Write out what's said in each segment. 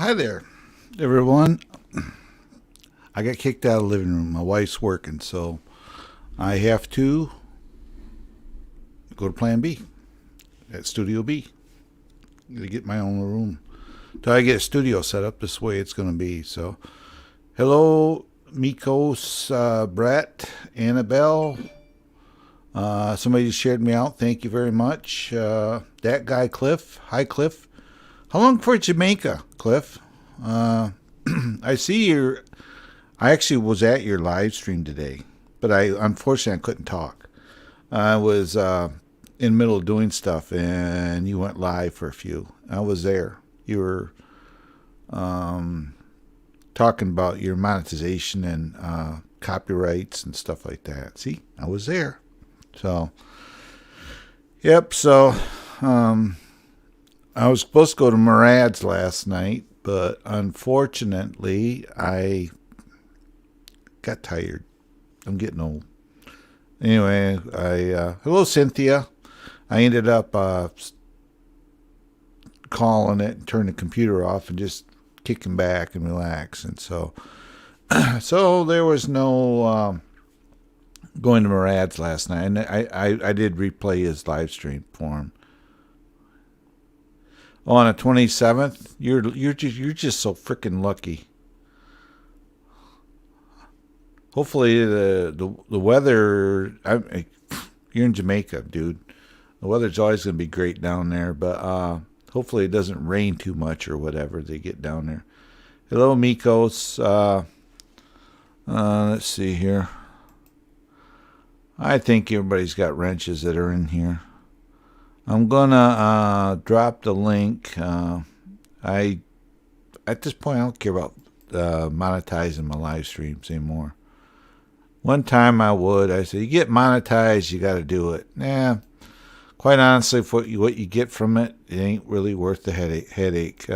Hi there, everyone. I got kicked out of the living room. My wife's working, so I have to go to Plan B at Studio B. To get my own room. Till I get a studio set up this way, it's going to be. So, hello, Mikos, Brett, Annabelle. Somebody just shared me out. Thank you very much. That guy, Cliff. Hi, Cliff. How long for Jamaica, Cliff? I see your. I actually was at your live stream today, but unfortunately I couldn't talk. I was in the middle of doing stuff, and you went live for a few. I was there. You were talking about your monetization and copyrights and stuff like that. See, I was there. So, yep. So, I was supposed to go to Murad's last night, but unfortunately, I got tired. I'm getting old. Anyway, hello, Cynthia. I ended up calling it and turning the computer off and just kicking back and relax. And so, so there was no going to Murad's last night. And I did replay his live stream for him. Oh, on the 27th, you're just so freaking lucky. Hopefully the weather. You're in Jamaica, dude. The weather's always going to be great down there, but hopefully it doesn't rain too much or whatever they get down there. Hello, Mikos. Let's see here. I think everybody's got wrenches that are in here. I'm gonna drop the link. At this point I don't care about monetizing my live streams anymore. One time I would. I said, you get monetized, you got to do it. Nah, quite honestly, for what you get from it, it ain't really worth the headache.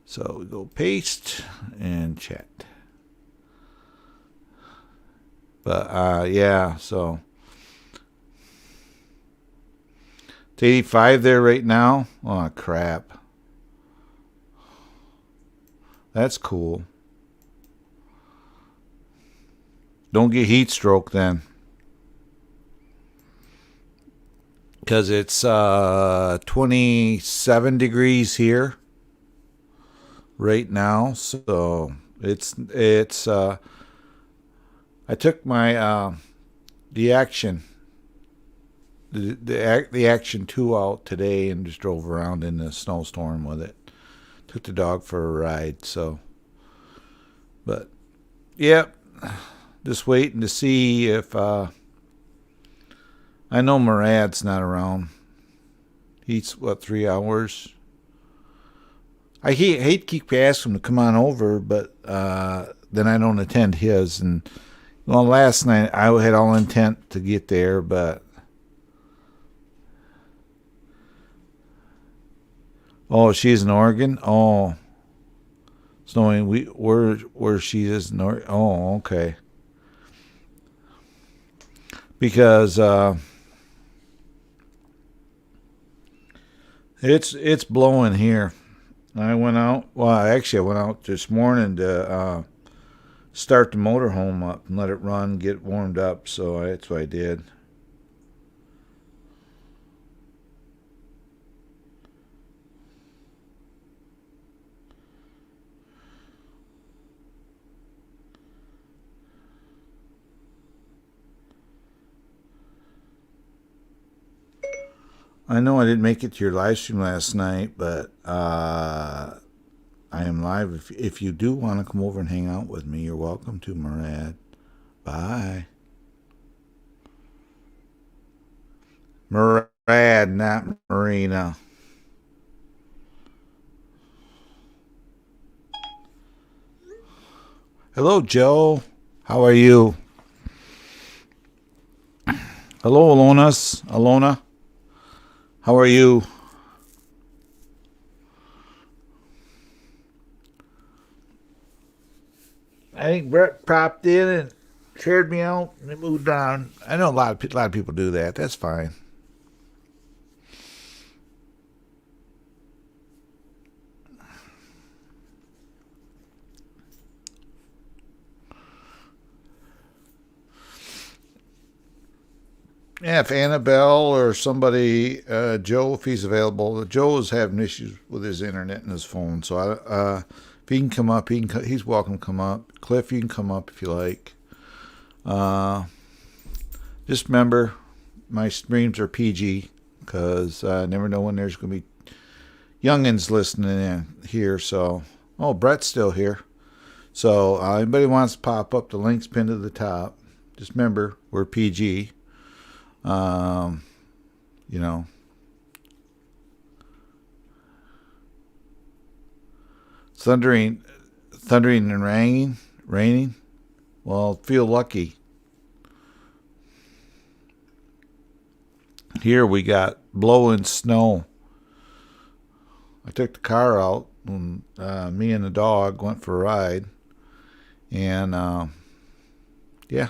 So we go paste and chat. But yeah, so it's 85 there right now. Oh crap, that's cool. Don't get heat stroke then, because it's 27 degrees here right now. So it's I took my the action the action 2 out today and just drove around in the snowstorm with it. Took the dog for a ride. So, but yep. Just waiting to see if I know Murad's not around. He's 3 hours. I hate to keep asking him to come on over, but then I don't attend his. And well, last night I had all intent to get there, but oh, she's in Oregon. Oh, so where she is in Oregon. Oh, okay. Because it's blowing here. I went out. Well, actually, I went out this morning to start the motorhome up and let it run, get it warmed up. So that's what I did. I know I didn't make it to your live stream last night, but I am live. If you do want to come over and hang out with me, you're welcome to, Murad. Bye. Murad, not Marina. Hello, Joe. How are you? Hello, Alona. How are you? I think Brett popped in and shared me out and it moved on. I know a lot of people do that. That's fine. Yeah, if Annabelle or somebody, Joe, if he's available. Joe is having issues with his internet and his phone, so if he can come up, he's welcome to come up. Cliff, you can come up if you like. Uh, just remember, my streams are PG because I never know when there's going to be youngins listening in here. So, oh, Brett's still here. So, anybody wants to pop up, the link's pinned to the top. Just remember, we're PG. Um, you know, thundering and raining. Well, feel lucky. Here we got blowing snow. I took the car out and me and the dog went for a ride, and yeah,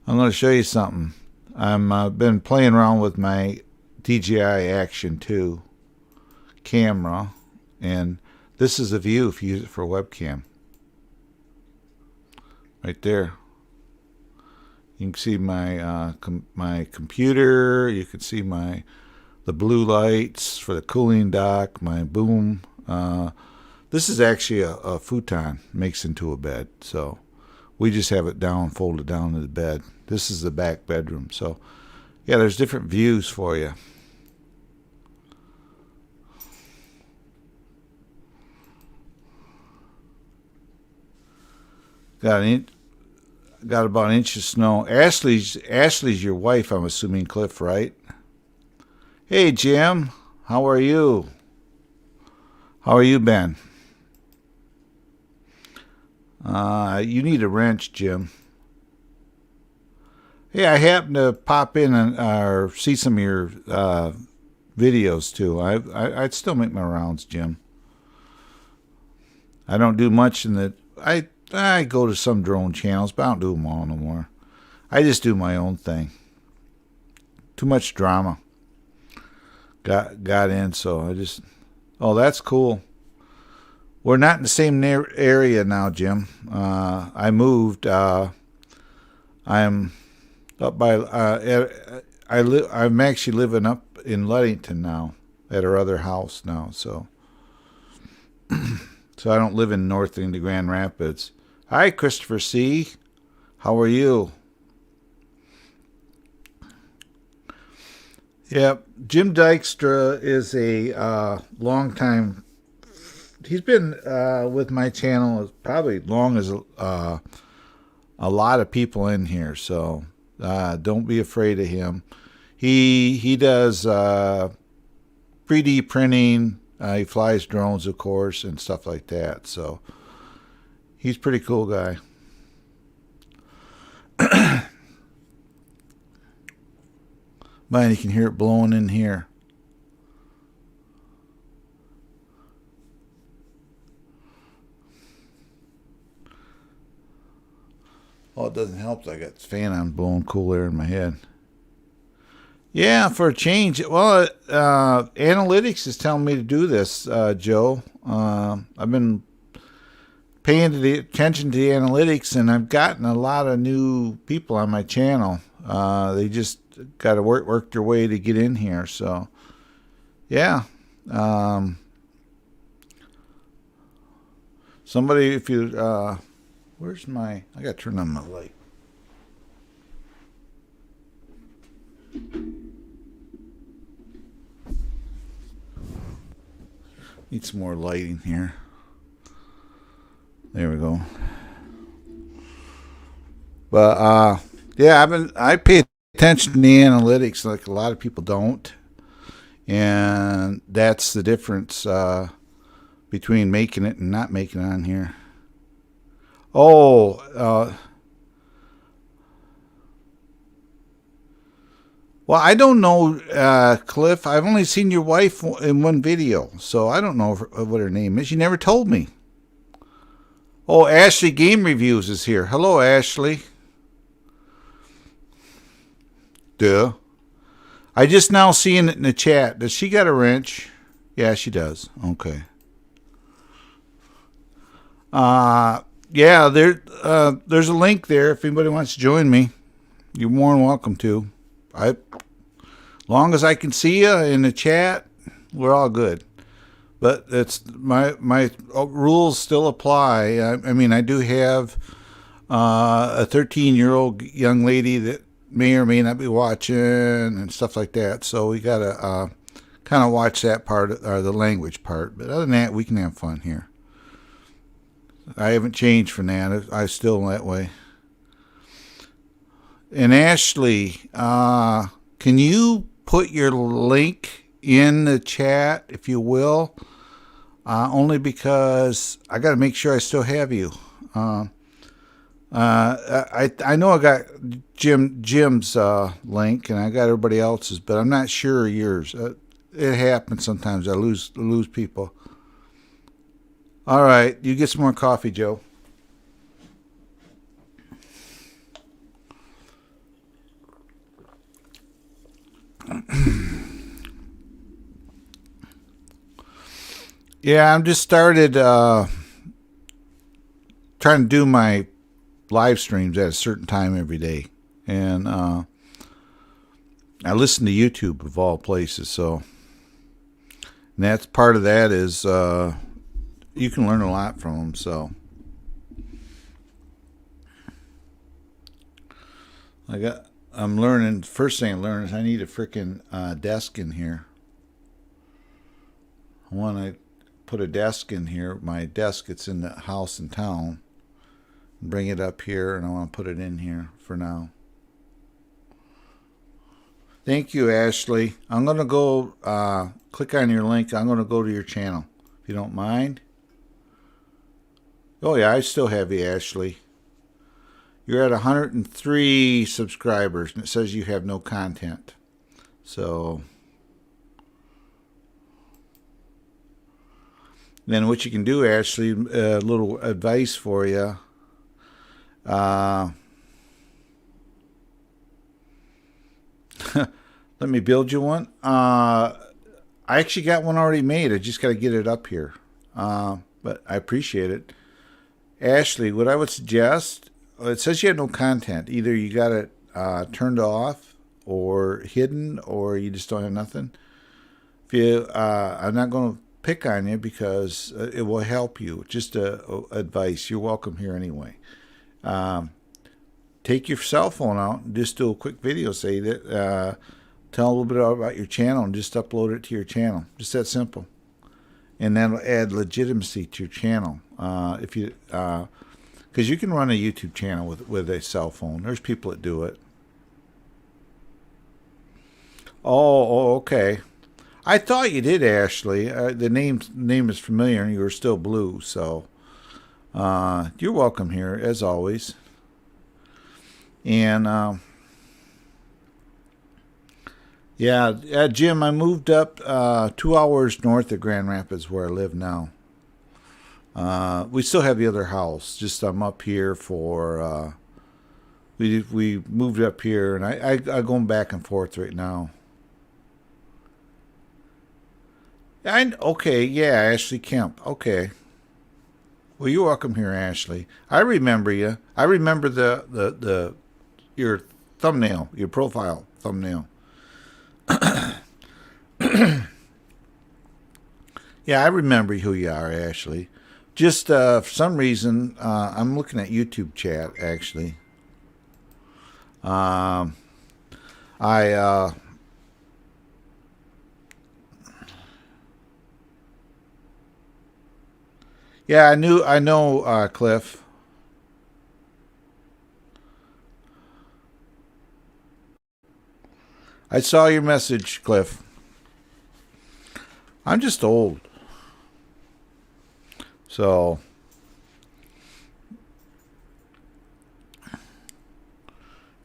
I'm going to show you something. I've been playing around with my DJI Action 2 camera, and this is a view if you use it for a webcam. Right there. You can see my my computer. You can see the blue lights for the cooling dock, my boom. This is actually a futon, makes into a bed. So we just have it down, folded down to the bed. This is the back bedroom. So yeah, there's different views for you. Got about an inch of snow. Ashley's your wife, I'm assuming, Cliff, right? Hey, Jim. How are you? How are you, Ben? You need a wrench, Jim. Hey, I happened to pop in or see some of your videos too. I'd still make my rounds, Jim. I don't do much in the. I go to some drone channels, but I don't do them all no more. I just do my own thing. Too much drama. Got in, so I just. Oh, that's cool. We're not in the same area now, Jim. I moved. I'm up by. I'm actually living up in Ludington now, at our other house now. So, so I don't live in north into Grand Rapids. Hi, Christopher C. How are you? Yep, Jim Dykstra is a long time. He's been with my channel probably long as a lot of people in here. So don't be afraid of him. He does 3D printing. He flies drones, of course, and stuff like that. So he's a pretty cool guy. Man, you can hear it blowing in here. Oh, it doesn't help that I got the fan on blowing cool air in my head. Yeah, for a change. Well, analytics is telling me to do this, Joe. I've been paying attention to the analytics, and I've gotten a lot of new people on my channel. They just got to work their way to get in here. So, yeah. Somebody, if you, where's my? I got to turn on my light. Need some more lighting here. There we go. But yeah, I pay attention to the analytics like a lot of people don't, and that's the difference between making it and not making it on here. Oh, well, I don't know, Cliff. I've only seen your wife in one video, so I don't know what her name is. You never told me. Oh, Ashley Game Reviews is here. Hello, Ashley. Duh. I just now seeing it in the chat. Does she got a wrench? Yeah, she does. Okay. Yeah, there's a link there if anybody wants to join me. You're more than welcome to. Long as I can see you in the chat, we're all good. But it's my rules still apply. I mean, I do have a 13-year-old young lady that may or may not be watching and stuff like that. So we gotta kind of watch that part, or the language part. But other than that, we can have fun here. I haven't changed from that. I still that way. And Ashley, can you put your link in the chat, if you will? Only because I got to make sure I still have you. I know I got Jim's link, and I got everybody else's, but I'm not sure yours. It happens sometimes. I lose people. All right, you get some more coffee, Joe. Yeah, I'm just started trying to do my live streams at a certain time every day, and I listen to YouTube of all places. So, and that's part of that is you can learn a lot from them. So, I'm learning. First thing I learned is I need a freaking desk in here. I want to put a desk in here. My desk, it's in the house in town. Bring it up here, and I want to put it in here for now. Thank you, Ashley. I'm going to go click on your link. I'm going to go to your channel, if you don't mind. Oh, yeah, I still have you, Ashley. You're at 103 subscribers, and it says you have no content. So then what you can do, Ashley, a little advice for you. Let me build you one. I actually got one already made. I just got to get it up here. But I appreciate it. Ashley, what I would suggest, it says you have no content. Either you got it turned off or hidden, or you just don't have nothing. If you, I'm not going to pick on you because it will help you. Just advice. You're welcome here anyway. Take your cell phone out and just do a quick video. Say that, tell a little bit about your channel and just upload it to your channel. Just that simple. And that'll add legitimacy to your channel. If you, because you can run a YouTube channel with a cell phone. There's people that do it. Oh, okay. I thought you did, Ashley. The name is familiar, and you were still blue. So you're welcome here as always. And yeah, Jim, I moved up 2 hours north of Grand Rapids where I live now. We still have the other house. Just I'm up here for we moved up here, and I going back and forth right now. Okay, yeah, Ashley Kemp. Okay. Well, you're welcome here, Ashley. I remember you. I remember the your thumbnail, your profile thumbnail. Yeah, I remember who you are, Ashley. Just for some reason, I'm looking at YouTube chat, actually. Yeah, I know, Cliff. I saw your message, Cliff. I'm just old. So,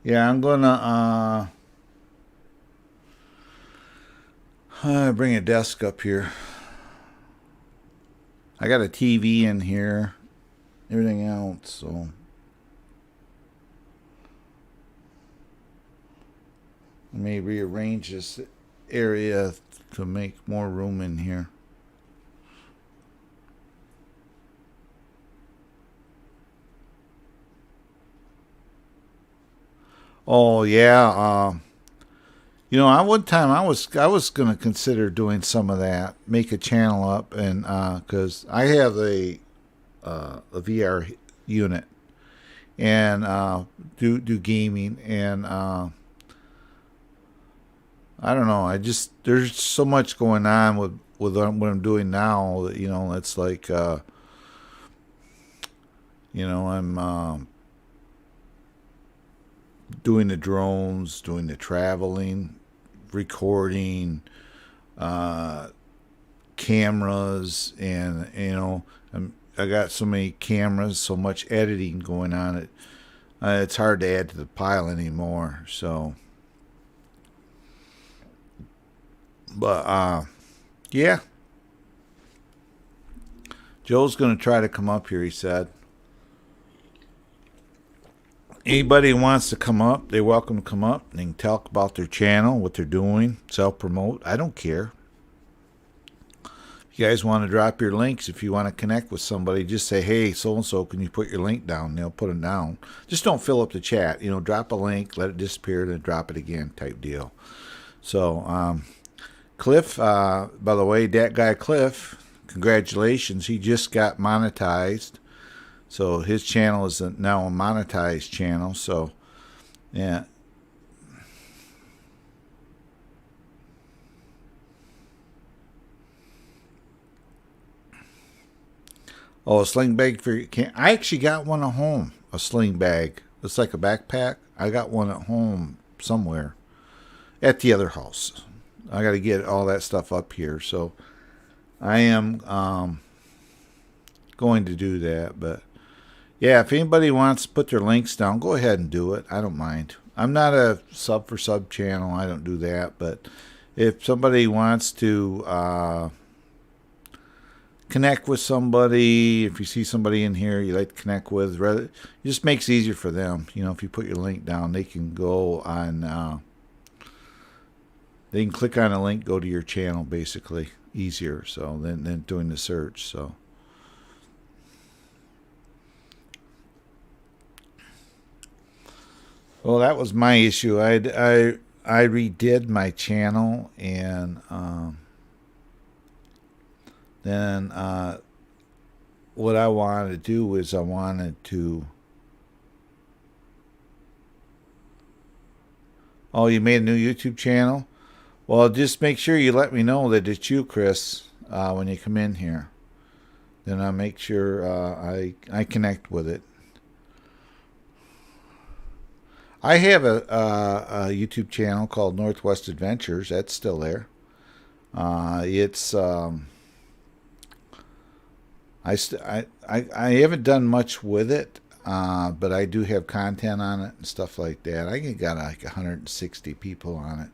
yeah, I'm gonna bring a desk up here. I got a TV in here, everything else, so let me rearrange this area to make more room in here. Oh yeah. You know, at one time I was gonna consider doing some of that, make a channel up, and because I have a VR unit and do gaming, and I don't know. I just there's so much going on with what I'm doing now that it's like I'm doing the drones, doing the traveling, recording, uh, cameras, and I got so many cameras, so much editing going on. It's hard to add to the pile anymore. So, but yeah, Joe's gonna try to come up here. He said. Anybody who wants to come up, they're welcome to come up. They can talk about their channel, what they're doing, self promote. I don't care. If you guys want to drop your links, if you want to connect with somebody, just say, hey, so and so, can you put your link down? And they'll put it down. Just don't fill up the chat. Drop a link, let it disappear, then drop it again type deal. So, Cliff, by the way, that guy Cliff, congratulations. He just got monetized. So his channel is now a monetized channel. So, yeah. Oh, a sling bag for you. I actually got one at home. A sling bag. It's like a backpack. I got one at home somewhere at the other house. I got to get all that stuff up here. So I am going to do that. But yeah, if anybody wants to put their links down, go ahead and do it. I don't mind. I'm not a sub for sub channel. I don't do that. But if somebody wants to connect with somebody, if you see somebody in here you like to connect with, it just makes it easier for them. If you put your link down, they can go on, they can click on a link, go to your channel, basically easier. So than doing the search. So. Well, that was my issue. I redid my channel, and then what I wanted to do is I wanted to. Oh, you made a new YouTube channel? Well, just make sure you let me know that it's you, Chris, when you come in here. Then I'll make sure I connect with it. I have a YouTube channel called Northwest Adventures. That's still there. It's I haven't done much with it, but I do have content on it and stuff like that. I got like 160 people on it,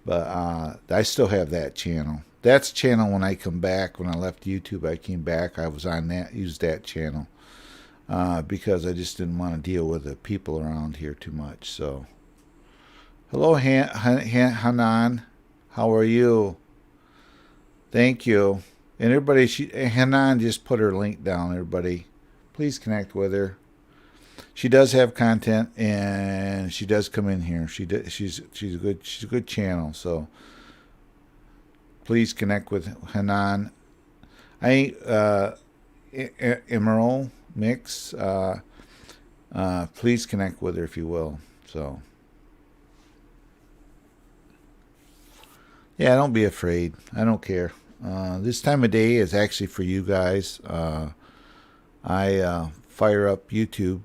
but I still have that channel. That's channel when I come back. When I left YouTube, I came back. I was on that, used that channel. Because I just didn't want to deal with the people around here too much. So, hello, Hanan. How are you? Thank you. And everybody, Hanan just put her link down. Everybody, please connect with her. She does have content, and she does come in here. She's a good channel. So, please connect with Hanan. Emerald Mix, please connect with her if you will. So, yeah, don't be afraid. I don't care. This time of day is actually for you guys. I fire up YouTube.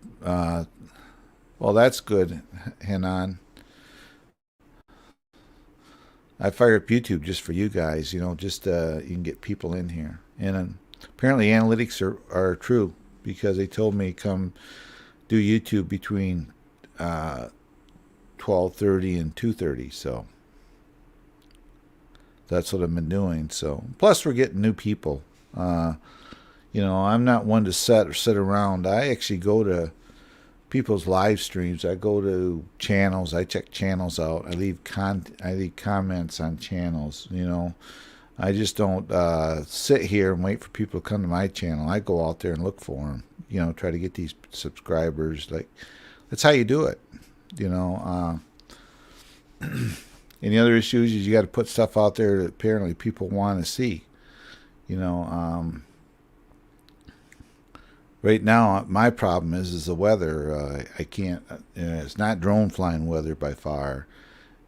Well, that's good, Hanan. I fire up YouTube just for you guys. Just you can get people in here, and apparently analytics are true. Because they told me come do YouTube between 12:30 and 2:30, so that's what I've been doing. So plus we're getting new people. I'm not one to sit around. I actually go to people's live streams. I go to channels. I check channels out. I leave comments on channels. I just don't sit here and wait for people to come to my channel. I go out there and look for them. Try to get these subscribers. Like, that's how you do it. You know, and the other issues is you got to put stuff out there that apparently people want to see. You know, right now my problem is the weather. I can't. It's not drone flying weather by far.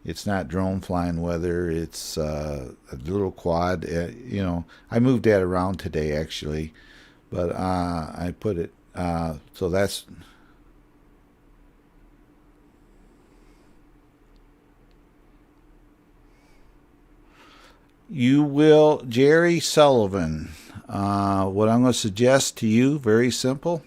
It's not drone flying weather. It's a little quad. You know, I moved that around today actually, but I put it. So that's. You will, Jerry Sullivan. What I'm going to suggest to you, very simple.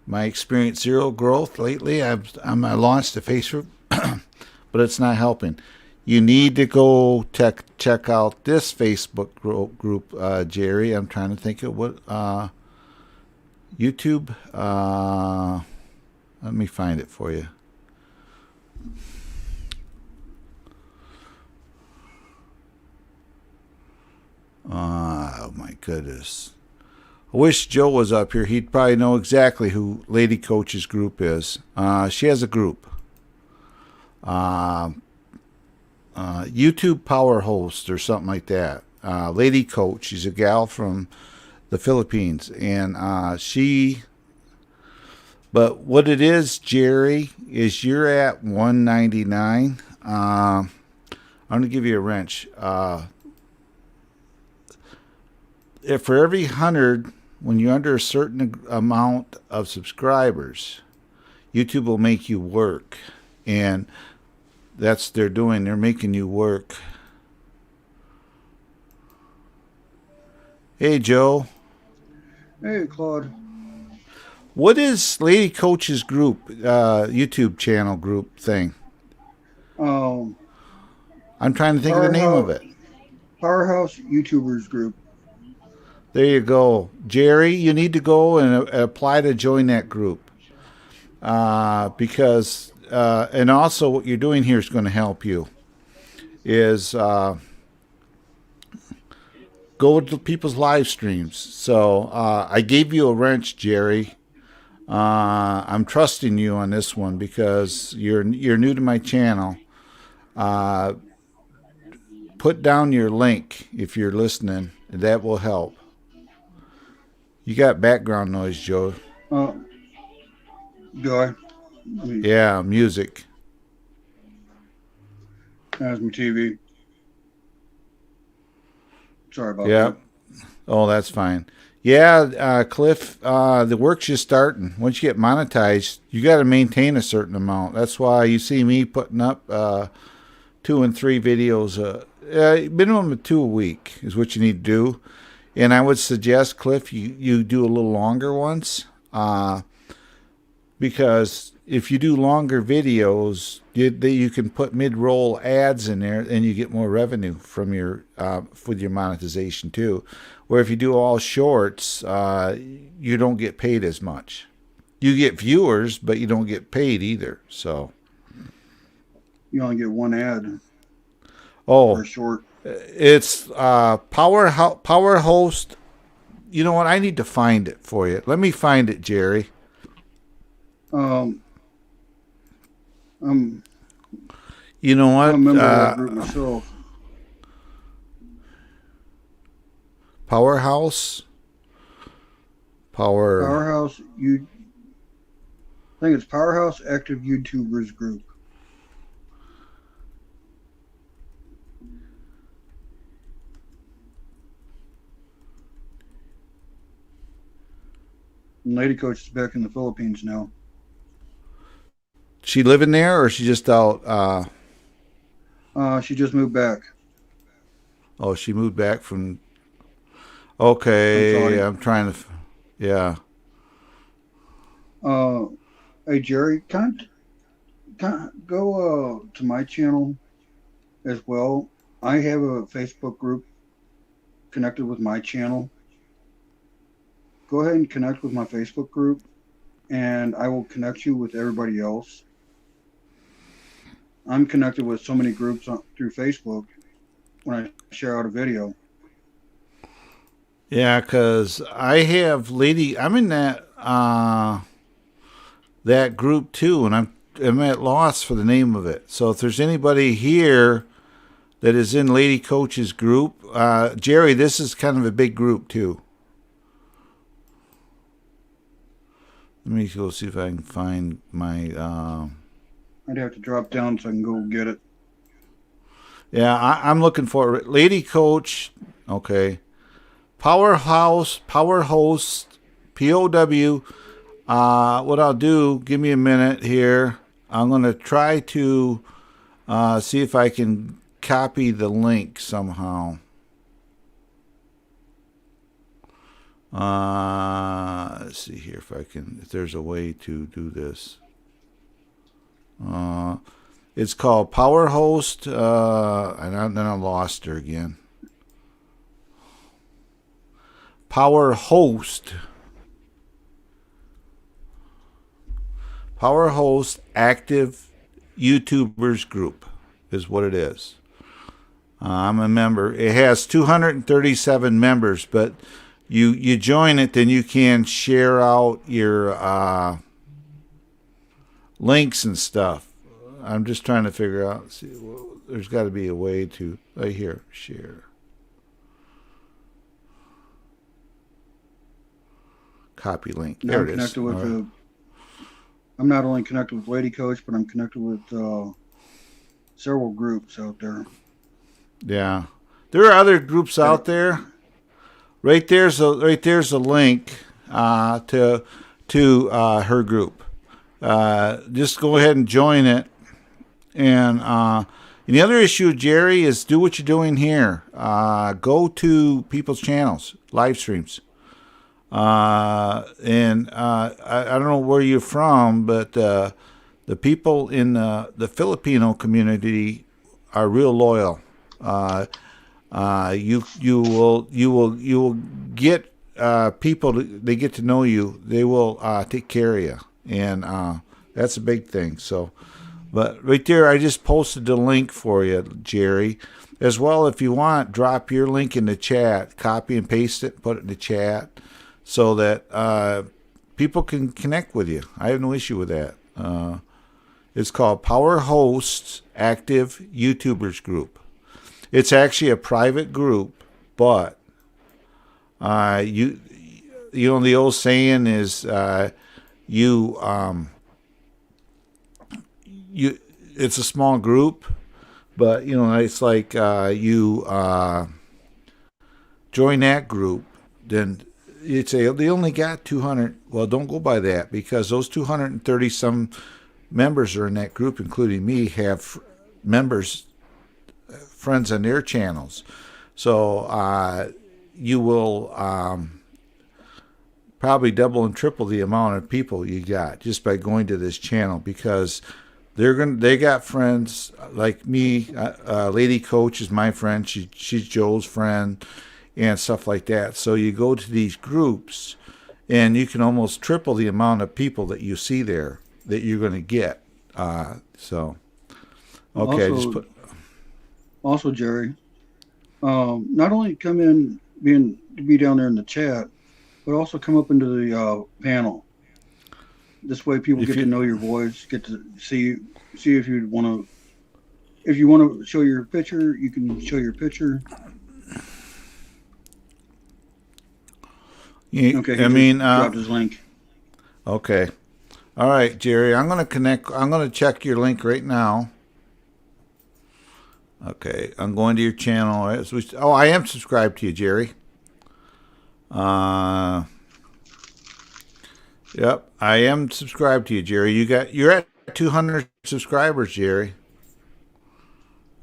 My experience zero growth lately. I launched a Facebook, but it's not helping. You need to go check out this Facebook group, Jerry. I'm trying to think of what YouTube. Let me find it for you. Oh my goodness. I wish Joe was up here. He'd probably know exactly who Lady Coach's group is. She has a group. YouTube Power Host or something like that. Lady Coach. She's a gal from the Philippines. And but what it is, Jerry, is you're at 199. I'm going to give you a wrench. If for every 100, when you're under a certain amount of subscribers, YouTube will make you work. And that's they're doing. They're making you work. Hey, Joe. Hey, Claude. What is Lady Coach's group, YouTube channel group thing? Um, I'm trying to think of the name of it. Powerhouse YouTubers group. There you go. Jerry, you need to go and apply to join that group. Because, and also what you're doing here is going to help you, is go to people's live streams. So I gave you a wrench, Jerry. I'm trusting you on this one because you're new to my channel. Put down your link if you're listening. That will help. You got background noise, Joe. Do I? Yeah, music. That's my TV. Sorry about Yeah. that. Oh, that's fine. Yeah, Cliff, the work's just starting. Once you get monetized, you got to maintain a certain amount. That's why you see me putting up 2 and 3 videos. Minimum of 2 a week is what you need to do. And I would suggest, Cliff, you do a little longer ones. Because if you do longer videos, you can put mid-roll ads in there, and you get more revenue from your with your monetization too. Where if you do all shorts, you don't get paid as much. You get viewers, but you don't get paid either. So You only get one ad oh, per short. it's Power Host. You know what? I need to find it for you. Let me find it, Jerry. I'm You know what? a member of that group myself. Powerhouse. Powerhouse I think it's Powerhouse Active YouTubers Group. And Lady Coach is back in the Philippines now. She living there, or she just out? She just moved back. Oh, she moved back from. Okay, Saudi. I'm trying to. Yeah. Hey Jerry, can't go to my channel as well. I have a Facebook group connected with my channel. Go ahead and connect with my Facebook group, and I will connect you with everybody else. I'm connected with so many groups through Facebook when I share out a video. Yeah, because I have I'm in that. that group too, and I'm at loss for the name of it. So if there's anybody here that is in Lady Coach's group, Jerry, this is kind of a big group too. Let me go see if I can find my. I'd have to drop down so I can go get it. Yeah, I'm looking for it. Lady Coach. Okay. Power Host, POW. What I'll do, give me a minute here. I'm going to try to see if I can copy the link somehow. Let's see here if there's a way to do this. It's called Power Host, and then I lost her again. Power Host Active YouTubers Group is what it is. I'm a member. It has 237 members, but you join it, then you can share out your links and stuff. I'm just trying to figure out. See, well, there's got to be a way to. Right here, share. Copy link. There it is. I'm not only connected with Lady Coach, but I'm connected with several groups out there. Yeah, there are other groups out there. Right there's a link to her group. Just go ahead and join it. And the other issue, Jerry, is do what you're doing here. Go to people's channels, live streams. I don't know where you're from, but the people in the Filipino community are real loyal. You will get people. They get to know you. They will take care of you, and that's a big thing. So, but right there, I just posted the link for you, Jerry. As well, if you want, drop your link in the chat, copy and paste it, put it in the chat, so that people can connect with you. I have no issue with that. It's called Power Hosts Active YouTubers Group. It's actually a private group, but you know the old saying is it's a small group, but you know it's like you join that group, then you'd say they only got 200. Well, don't go by that, because those 230 some members are in that group, including me, have friends on their channels. So you will probably double and triple the amount of people you got just by going to this channel, because they got friends like me. Lady Coach is my friend. She's Joe's friend and stuff like that. So you go to these groups and you can almost triple the amount of people that you see there that you're going to get. So okay, also, Jerry, not only come in be down there in the chat, but also come up into the panel. This way, people get to know your voice, get to see if you want to. If you want to show your picture, you can show your picture. Okay, dropped his link. Okay, all right, Jerry. I'm going to connect. I'm going to check your link right now. Okay, I'm going to your channel. I am subscribed to you, Jerry. Yep, I am subscribed to you, Jerry. You're at 200 subscribers, Jerry.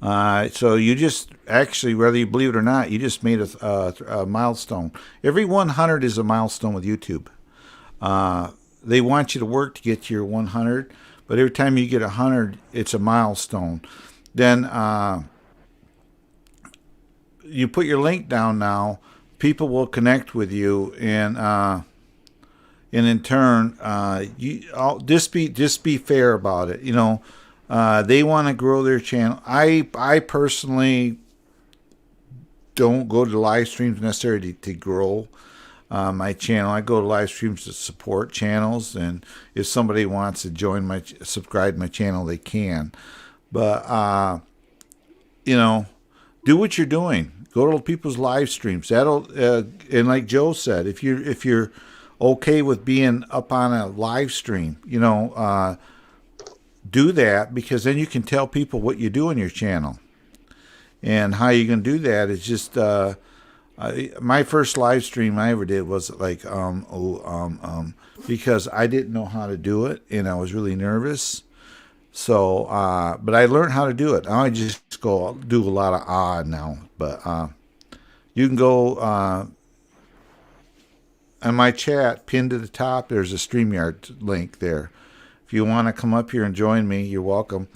So you just actually, whether you believe it or not, you just made a milestone. Every 100 is a milestone with YouTube. They want you to work to get to your 100, but every time you get 100, it's a milestone. Then you put your link down now, people will connect with you, and in turn, just be fair about it. You know, they want to grow their channel. I personally don't go to live streams necessarily to grow. my channel. I go to live streams to support channels, and if somebody wants to subscribe to my channel, they can. But do what you're doing. Go to people's live streams. That'll and like Joe said, if you're okay with being up on a live stream, do that, because then you can tell people what you do on your channel. And how you can do that is just my first live stream I ever did was like because I didn't know how to do it, and I was really nervous. So, but I learned how to do it. I just go do a lot of now. But you can go on my chat, pinned to the top. There's a StreamYard link there. If you want to come up here and join me, you're welcome.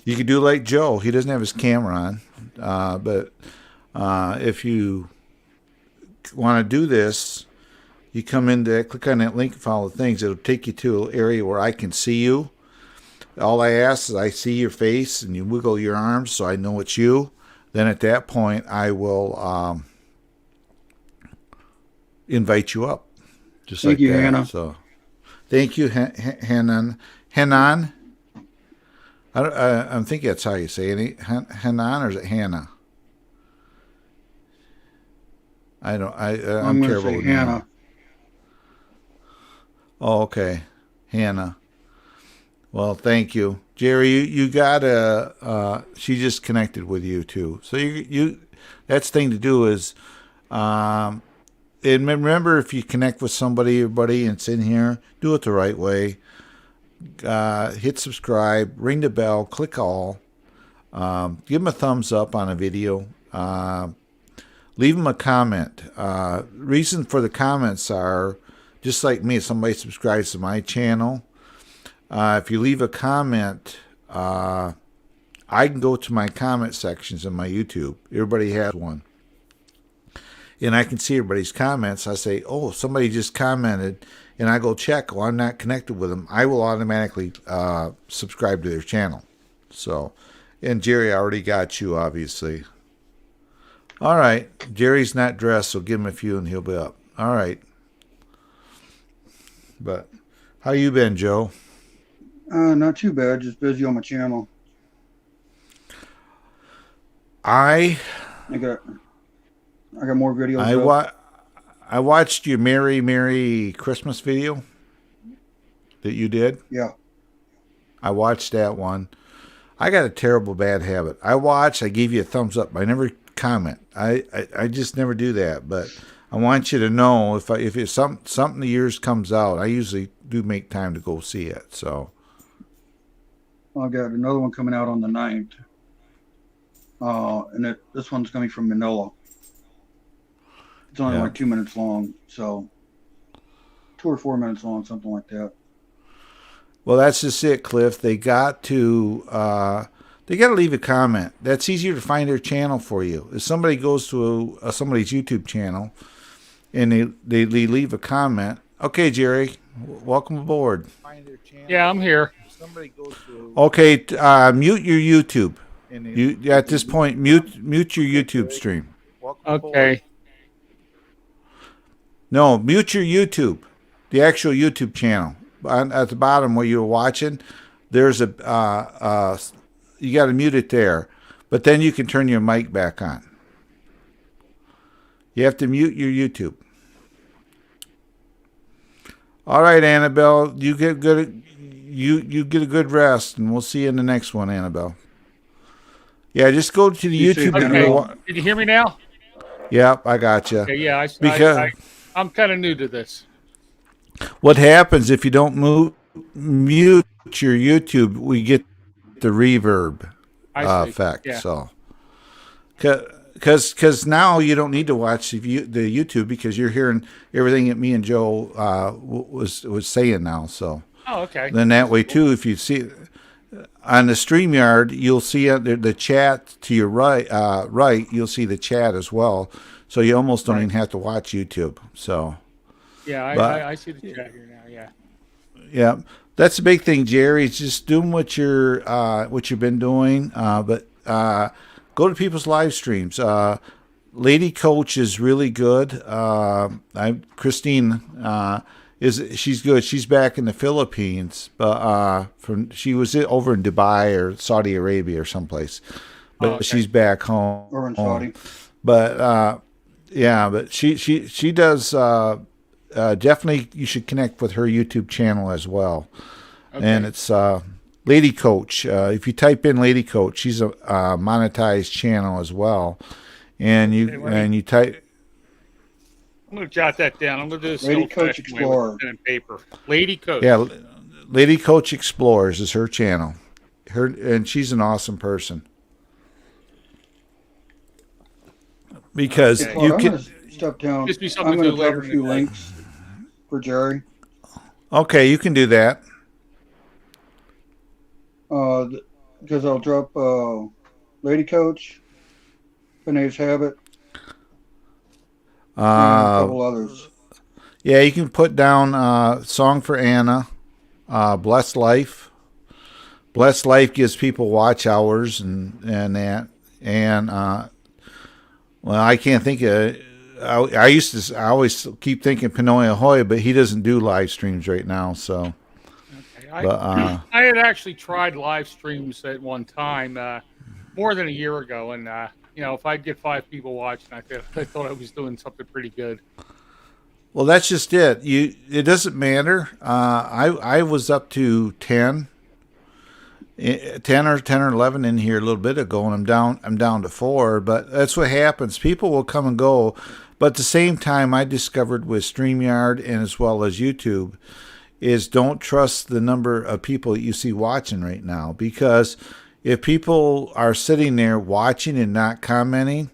You can do like Joe. He doesn't have his camera on, but if you want to do this, you come in there, click on that link, follow the things. It'll take you to an area where I can see you. All I ask is I see your face, and you wiggle your arms so I know it's you. Then at that point, I will invite you up. Just Thank like you, that. Hannah. So, thank you, Hanan. Hanan. I'm thinking that's how you say it. Hanan, or is it Hannah? I don't. I'm going to terrible say with Hannah. names. Oh, okay, Hannah. Well, thank you, Jerry. You got she just connected with you too. So you that's the thing to do is, and remember, if you connect with somebody, everybody, and it's in here, do it the right way. Hit subscribe, ring the bell, click all, give them a thumbs up on a video, leave them a comment. Reason for the comments are, just like me, if somebody subscribes to my channel, if you leave a comment, I can go to my comment sections in my YouTube. Everybody has one. And I can see everybody's comments. I say, oh, somebody just commented, and I go check. Well, I'm not connected with them. I will automatically subscribe to their channel. So, and Jerry, I already got you, obviously. All right. Jerry's not dressed, so give him a few and he'll be up. All right. But how you been, Joe? Not too bad. Just busy on my channel. I got more videos. I watched your Merry Christmas video that you did. Yeah. I watched that one. I got a terrible bad habit. I give you a thumbs up. I never comment. I just never do that. But I want you to know if it's something of yours comes out, I usually do make time to go see it. So I got another one coming out on the 9th. And this one's coming from Manila. It's only like 2 minutes long, so 2 or 4 minutes long, something like that. Well, that's just it, Cliff. They got to leave a comment. That's easier to find their channel for you. If somebody goes to somebody's YouTube channel and they leave a comment, okay, Jerry, welcome aboard. Yeah, I'm here. Okay, mute your YouTube. You at this point mute your YouTube stream. Okay. No, mute your YouTube, the actual YouTube channel. At the bottom where you're watching, there's you got to mute it there, but then you can turn your mic back on. You have to mute your YouTube. All right, Annabelle, you get good. You get a good rest, and we'll see you in the next one, Annabelle. Yeah, just go to the YouTube. Okay. Can you hear me now? Yep, I got you. Okay, yeah, I'm kind of new to this. What happens if you don't mute your YouTube? We get the reverb effect. Yeah. So, because now you don't need to watch the YouTube because you're hearing everything that me and Joe was saying now. So, okay. Then that way too, if you see on the StreamYard, you'll see the chat to your right. You'll see the chat as well. So you almost don't even have to watch YouTube. So. Yeah, I see the chat here now. Yeah. Yeah, that's the big thing, Jerry. It's just doing what you've been doing. But go to people's live streams. Lady Coach is really good. Christine she's good. She's back in the Philippines, but she was over in Dubai or Saudi Arabia or someplace, but okay. she's back home. Or in Saudi. But yeah, but she does. Definitely, you should connect with her YouTube channel as well. Okay. And it's Lady Coach. If you type in Lady Coach, she's a monetized channel as well. And you type. I'm going to jot that down. I'm going to do this. Lady Coach Explorer. Pen and paper. Lady Coach. Yeah, Lady Coach Explorers is her channel. And she's an awesome person. Because Okay. Well, you I'm can. gonna step down. Just be something I'm to going do to drop later a in few the day. links for Jerry. Okay, you can do that. Because I'll drop Lady Coach, Bene's Habit, and a couple others. Yeah, you can put down Song for Anna, Blessed Life. Blessed Life gives people watch hours and that. And, well, I can't think of I always keep thinking Pinoy Ahoy, but he doesn't do live streams right now, so. Okay. But, I had actually tried live streams at one time, more than a year ago, and if I'd get 5 people watching, I thought I was doing something pretty good. well, that's just it. It doesn't matter. I was up to 10 or 11 in here a little bit ago, and I'm down to 4. But that's what happens. People will come and go. But at the same time, I discovered with StreamYard and as well as YouTube is don't trust the number of people that you see watching right now, because if people are sitting there watching and not commenting,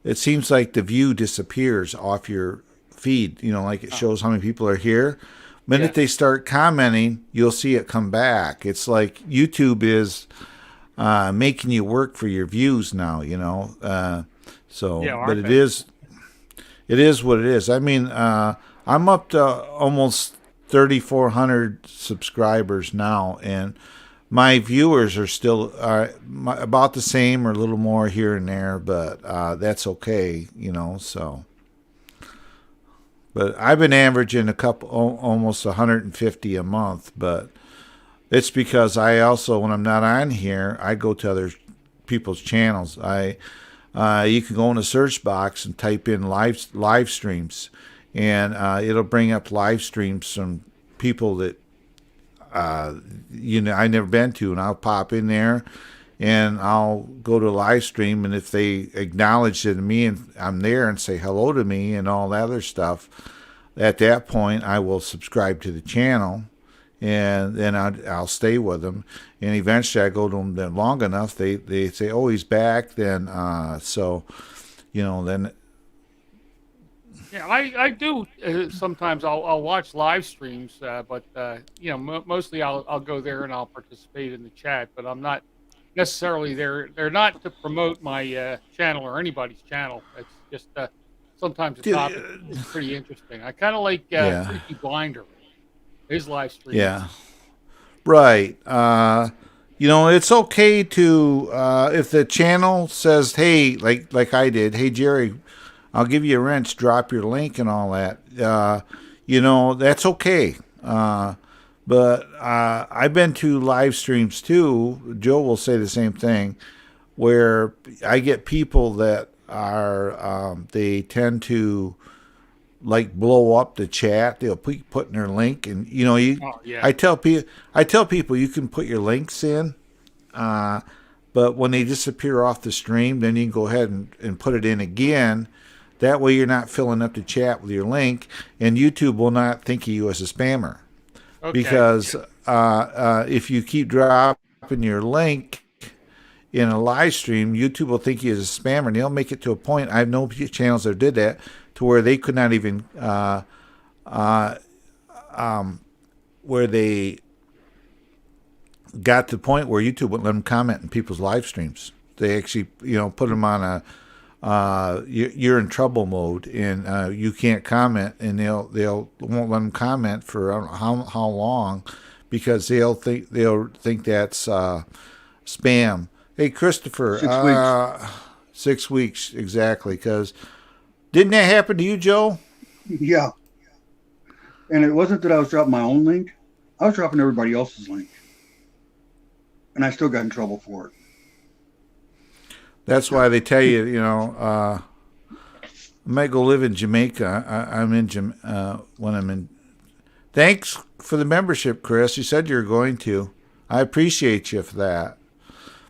it seems like the view disappears off your feed. Like it shows how many people are here. Minute they start commenting, you'll see it come back. It's like YouTube is making you work for your views now, So, Yeah, but aren't it they? is what it is. I mean, I'm up to almost 3,400 subscribers now, and my viewers are still about the same or a little more here and there, but that's okay, so. But I've been averaging almost 150 a month, but it's because I also, when I'm not on here, I go to other people's channels. You can go in the search box and type in live streams, and it'll bring up live streams from people that I never been to, and I'll pop in there and I'll go to a live stream, and if they acknowledge it to me and I'm there and say hello to me and all that other stuff, at that point I will subscribe to the channel, and then I'll stay with them, and eventually I go to them long enough, they say, oh, he's back, then then. Yeah, I do. Sometimes I'll watch live streams, but mostly I'll go there and I'll participate in the chat. But I'm not necessarily there. They're not to promote my channel or anybody's channel. It's just sometimes the topic is pretty interesting. I kind of like Freaky Blinder, his live stream. Yeah, right. It's okay to if the channel says, hey, like I did, hey Jerry, I'll give you a wrench, drop your link and all that. That's okay. But I've been to live streams too. Joe will say the same thing, where I get people that are they tend to like blow up the chat. They'll keep putting their link, and I tell people you can put your links in, but when they disappear off the stream, then you can go ahead and put it in again. That way you're not filling up the chat with your link, and YouTube will not think of you as a spammer. Okay. Because if you keep dropping your link in a live stream, YouTube will think you as a spammer, and they'll make it to a point. I know channels that did that to where they could not even where they got to the point where YouTube wouldn't let them comment in people's live streams. They actually, put them on you're in trouble mode, and you can't comment, and they'll won't let them comment for I don't know how long, because they'll think that's spam. Hey, Christopher, 6 weeks exactly. Because didn't that happen to you, Joe? Yeah. And it wasn't that I was dropping my own link. I was dropping everybody else's link. And I still got in trouble for it. That's why they tell you, I might go live in Jamaica. I'm in when I'm in. Thanks for the membership, Chris. You said you were going to. I appreciate you for that.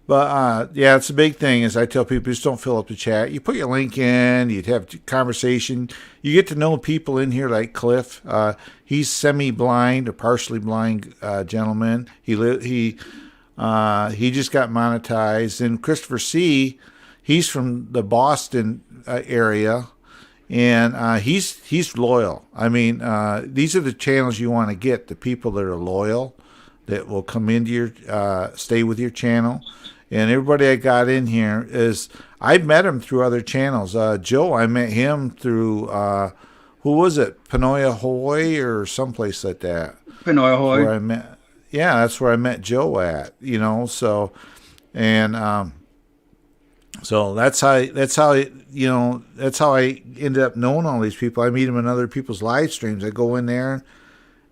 But yeah, it's a big thing. Is I tell people, just don't fill up the chat. You put your link in. You'd have conversation. You get to know people in here like Cliff. He's semi-blind or partially blind gentleman. He just got monetized. And Christopher C, he's from the Boston area, and he's loyal. I mean, these are the channels you want to get, the people that are loyal, that will come into your, stay with your channel. And everybody I got in here I met him through other channels. Joe, I met him through, who was it? Panoia Hawaii or someplace like that. Panoia Hawaii. Where I met. Yeah, that's where I met Joe at, so, and, so that's how I ended up knowing all these people. I meet them in other people's live streams. I go in there,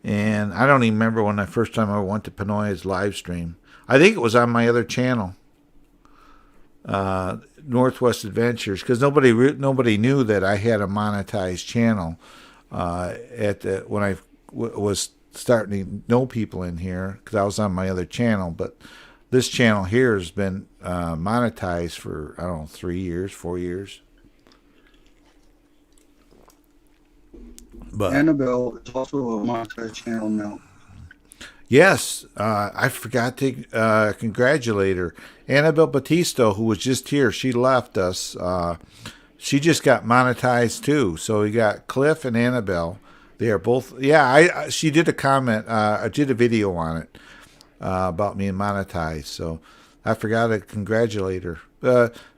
and I don't even remember when the first time I went to Panoia's live stream. I think it was on my other channel, Northwest Adventures, because nobody knew that I had a monetized channel when I was starting to know people in here, because I was on my other channel. But this channel here has been monetized for, I don't know, 3 years, 4 years. But Annabelle is also a monetized channel now. yes, I forgot to congratulate her. Annabelle Batista, who was just here, she left us. She just got monetized too. So we got Cliff and Annabelle. They are both. Yeah, she did a comment. I did a video on it about me and monetized. So I forgot to congratulate her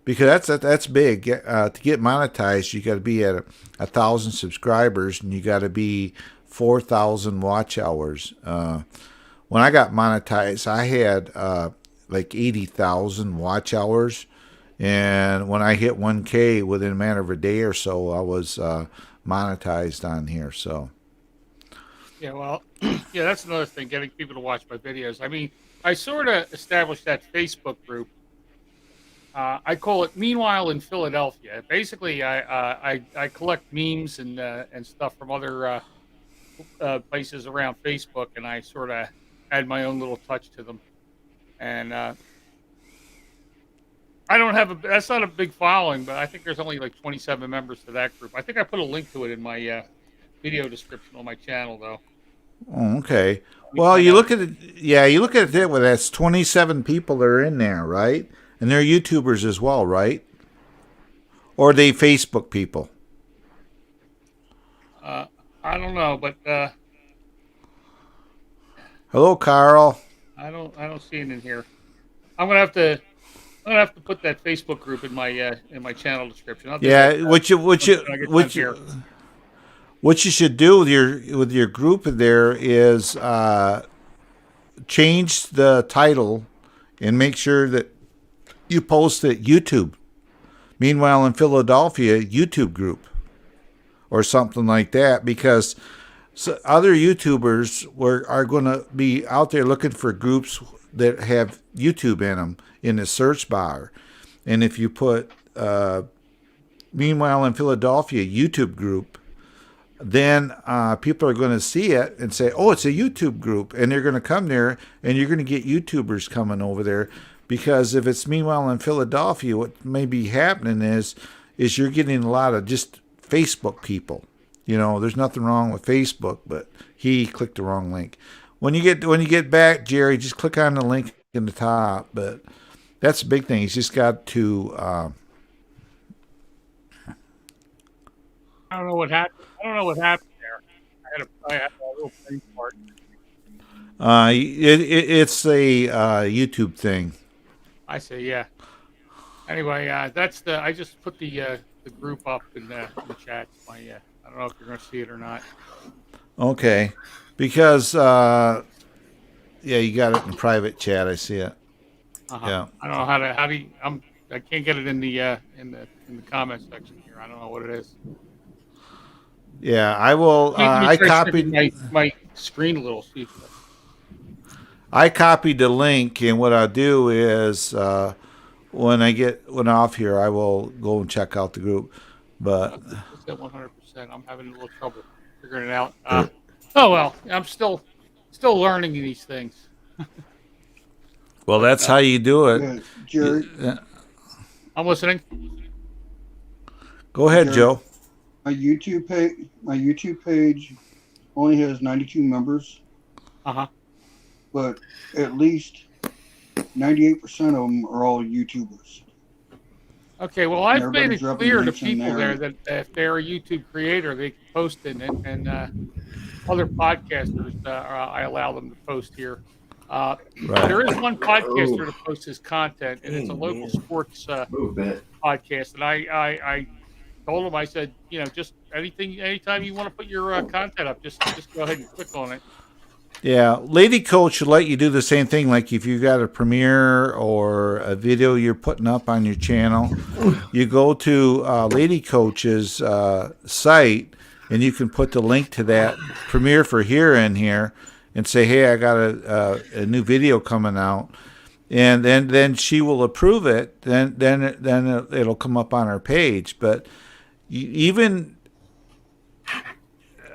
because that's big. To get monetized, you got to be at 1,000 subscribers, and you got to be 4,000 watch hours. When I got monetized, I had like 80,000 watch hours, and when I hit 1K within a matter of a day or so, I was monetized on here. So Yeah, well, yeah, that's another thing, getting people to watch my videos. I mean, I sort of established that Facebook group. I call it Meanwhile in Philadelphia. Basically, I collect memes and stuff from other places around Facebook, and I sort of add my own little touch to them. And I don't have that's not a big following, but I think there's only like 27 members to that group. I think I put a link to it in my video description on my channel, though. Oh, okay. Well, you look at it. Yeah, you look at it. Well, that's 27 people that are in there, right? And they're YouTubers as well, right? Or are they Facebook people? I don't know, but Hello, Carl. I don't see it in here. I'm gonna have to put that Facebook group in my channel description. I'll do that. What you should do with your group there is change the title and make sure that you post it YouTube. Meanwhile, in Philadelphia, YouTube group or something like that, because other YouTubers are going to be out there looking for groups that have YouTube in them in the search bar. And if you put Meanwhile in Philadelphia YouTube group, then people are going to see it and say, oh, it's a YouTube group. And they're going to come there, and you're going to get YouTubers coming over there. Because if it's Meanwhile in Philadelphia, what may be happening is you're getting a lot of just Facebook people. There's nothing wrong with Facebook, but he clicked the wrong link. When you get back, Jerry, just click on the link in the top. But that's a big thing. He's just got to. I don't know what happened. There. I had a little brain fart. It's a YouTube thing. I see. Yeah. Anyway, I just put the group up in the chat. I don't know if you're going to see it or not. Okay, because yeah, you got it in private chat. I see it. Uh-huh. Yeah. I don't know how do you, I can't get it in the comment section here. I don't know what it is. Yeah, I will. Let me I try shrinking copied. my screen a little. See if I copied the link, and what I'll do is when I get off here, I will go and check out the group. But it's at 100%. I'm having a little trouble figuring it out. Oh well, I'm still learning these things. well, that's how you do it. Yeah, Jerry, I'm listening. Go ahead, Jerry. Joe. my YouTube page only has 92 members, Uh-huh. but at least 98% of them are all YouTubers. Okay, well, I've made Everybody's it rubbing clear to links in people there there. that if they're a YouTube creator, they can post in it, and other podcasters, I allow them to post here. There is one podcaster to post his content, and it's a local sports podcast. And I told him, I said, just anytime you want to put your content up, just go ahead and click on it. Yeah, Lady Coach will let you do the same thing. Like if you got a premiere or a video you're putting up on your channel, you go to Lady Coach's site, and you can put the link to that premiere for here in here, and say, "Hey, I got a new video coming out," and then she will approve it. Then it'll come up on her page. But even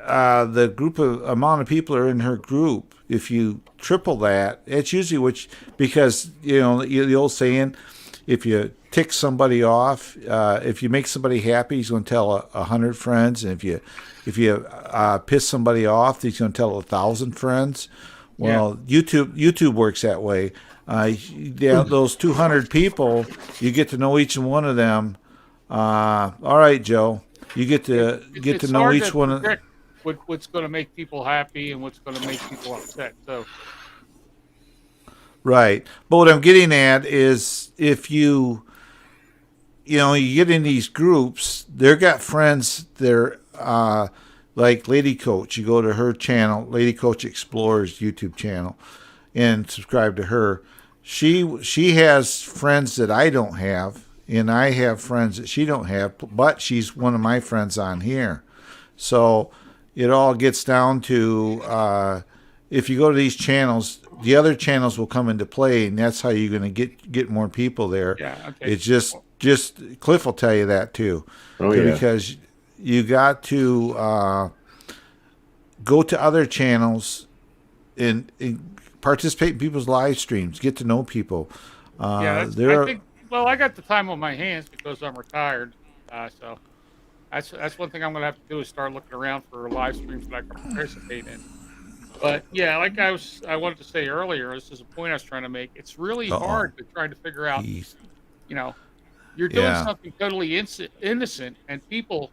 the amount of people are in her group, if you triple that, it's usually because the old saying, if you tick somebody off, if you make somebody happy, he's going to tell 100 friends, and if you piss somebody off, he's going to tell 1,000 friends. Well, yeah. YouTube works that way. Those 200 people, you get to know each one of them. All right, Joe, you get to know each one of them. What's going to make people happy and what's going to make people upset. So, right. But what I'm getting at is if you get in these groups, they've got friends. They're like Lady Coach. You go to her channel, Lady Coach Explorers YouTube channel, and subscribe to her. She has friends that I don't have, and I have friends that she don't have. But she's one of my friends on here, so. It all gets down to if you go to these channels, the other channels will come into play, and that's how you're going to get more people there. Yeah, okay. It's just Cliff will tell you that too. Oh yeah. Because you got to go to other channels and participate in people's live streams, get to know people. I got the time on my hands because I'm retired, so. That's one thing I'm going to have to do is start looking around for live streams that I can participate in. But yeah, like I wanted to say earlier, this is a point I was trying to make. It's really hard to try to figure out, you're doing something totally innocent, and people,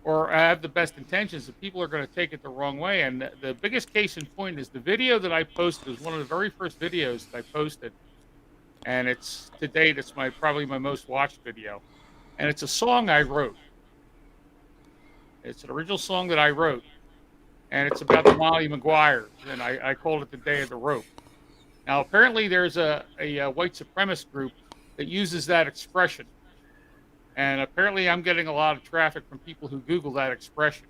or have the best intentions, and people are going to take it the wrong way. And the biggest case in point is the video that I posted was one of the very first videos that I posted, and to date it's probably my most watched video, and it's a song I wrote. It's an original song that I wrote, and it's about the Molly Maguires, and I called it the Day of the Rope. Now, apparently, there's a white supremacist group that uses that expression, and apparently, I'm getting a lot of traffic from people who Google that expression.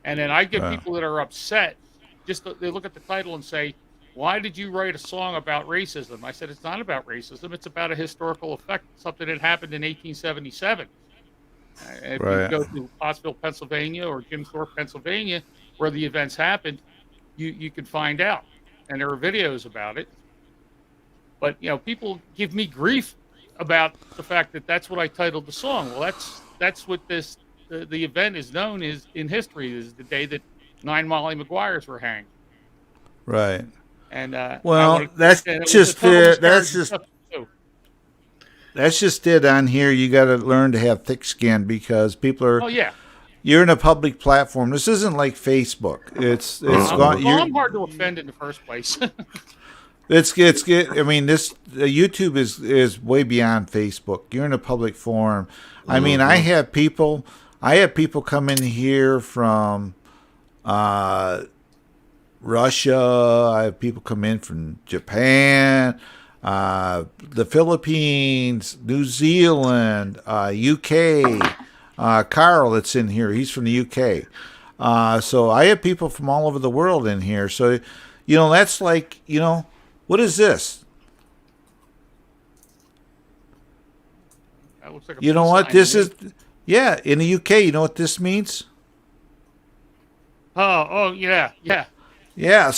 And then I get people that are upset. They look at the title and say, "Why did you write a song about racism?" I said, "It's not about racism. It's about a historical effect, something that happened in 1877." If you go to Pottsville, Pennsylvania, or Jim Thorpe, Pennsylvania, where the events happened, you can find out, and there are videos about it. But people give me grief about the fact that that's what I titled the song. Well, that's what the event is known as in history, is the day that 9 Molly Maguires were hanged. Right. And that's just it on here. You got to learn to have thick skin because people are. Oh yeah. You're in a public platform. This isn't like Facebook. I'm hard to offend in the first place. I mean, YouTube is way beyond Facebook. You're in a public forum. I mean, I have people come in here from Russia. I have people come in from Japan. the Philippines, New Zealand, UK. Carl, that's in here. He's from the UK. So I have people from all over the world in here. So, that's like, what is this? That looks like a You know peace what sign this to me. is? Yeah, in the UK, you know what this means? Oh, yeah, yeah. Yeah,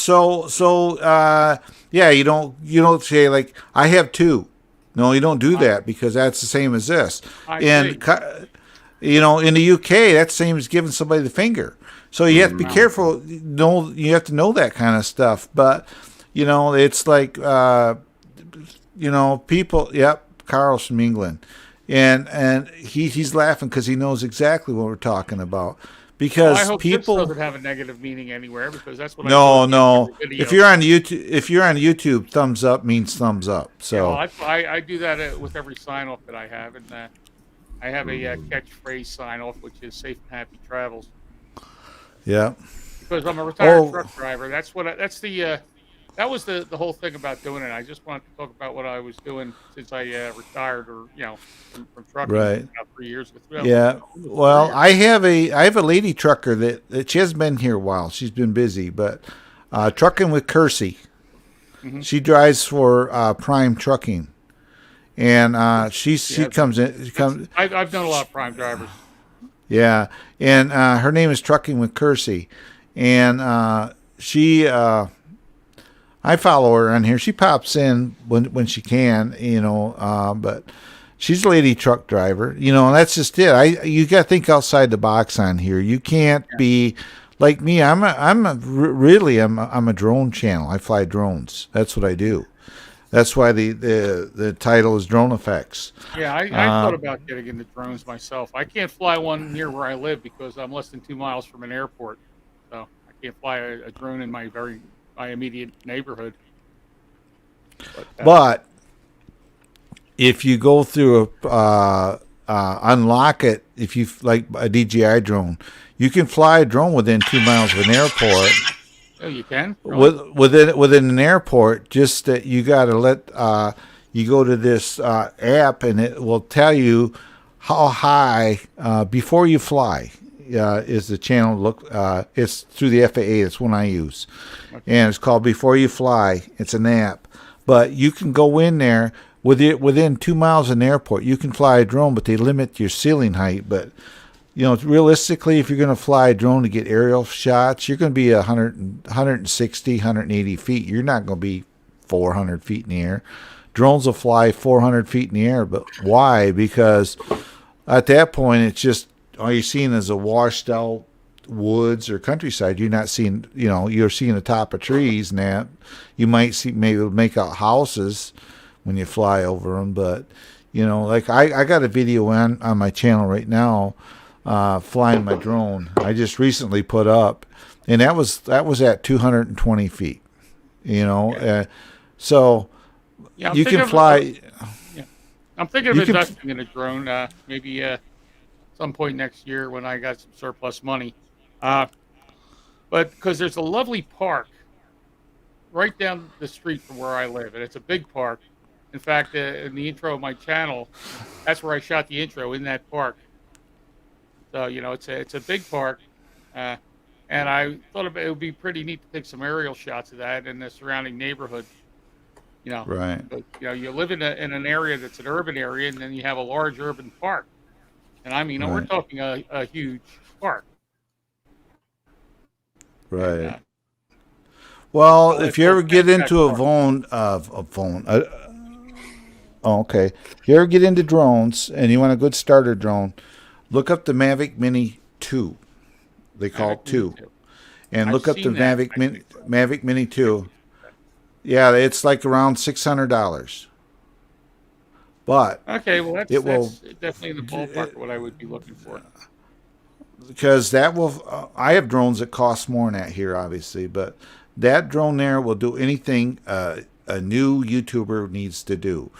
yeah, you don't say like I have two. No, you don't do that because that's the same as this. I And see. in the UK, that's the same as giving somebody the finger. So you have to be Wow. careful. You have to know that kind of stuff. But it's like people. Yep, Carl's from England, and he's laughing because he knows exactly what we're talking about. Well, I Because hope this people, doesn't have a negative meaning anywhere because that's what I do no, at the end of no. every If video. you're on YouTube, thumbs up means thumbs up. Yeah, well, So I do that with every sign off that I have, and I have a catchphrase sign off, which is "Safe and Happy Travels." yeah. Because I'm a retired Oh, truck driver. That was the whole thing about doing it. I just wanted to talk about what I was doing since I retired, or from trucking right. about 3 years ago. Yeah. Almost Well, 3 years. I have a lady trucker that she hasn't been here a while. She's been busy, but trucking with Kersey. Hmm. She drives for Prime Trucking, and she Yeah, comes in. She comes. I've known a lot of prime drivers. Yeah, and her name is Trucking with Kersey, and she. I follow her on here. She pops in when she can, but she's a lady truck driver, and that's just it. You got to think outside the box on here. You can't be like me. I'm a drone channel. I fly drones. That's what I do. That's why the title is Drone Effects. Yeah, I thought about getting into drones myself. I can't fly one near where I live because I'm less than 2 miles from an airport, so I can't fly a drone in my immediate neighborhood. But But if you go through unlock it, if you like a DJI drone, you can fly a drone within 2 miles of an airport. oh, you can really? Within an airport, just that you got to let you go to this app and it will tell you how high before you fly. Is the channel look? It's through the FAA. It's one I use, and it's called Before You Fly. It's an app, but you can go in there within 2 miles of an airport. You can fly a drone, but they limit your ceiling height. But realistically, if you're going to fly a drone to get aerial shots, you're going to be 160, 180 feet. You're not going to be 400 feet in the air. Drones will fly 400 feet in the air, but why? Because at that point, it's just all you're seeing is a washed out woods or countryside. You're not seeing, you're seeing the top of trees and that. You might see maybe make out houses when you fly over them, but like I got a video on my channel right now, flying my drone. I just recently put up, and that was at 220 feet. So Yeah, you can fly. yeah, I'm thinking of You can. investing in a drone. Maybe some point next year when I got some surplus money. But because there's a lovely park right down the street from where I live, and it's a big park. In fact, in the intro of my channel, that's where I shot the intro, in that park. So it's a big park, and I thought it would be pretty neat to take some aerial shots of that and the surrounding neighborhood. Right. But, you live in an area that's an urban area, and then you have a large urban park, and I mean, we're Right. talking a huge park. And, Right. Well, well, if it's you a ever get fantastic into park. oh, okay. If you ever get into drones and you want a good starter drone, look up the Mavic Mini 2. They call Mavic it Mini 2. 2. And I've look up the seen that. Actually. Mavic Mini 2. Yeah, it's like around $600. But Okay, well, it will, that's definitely in the ballpark of what I would be looking for. because that will, I have drones that cost more than that here, obviously, but that drone there will do anything a new YouTuber needs to do.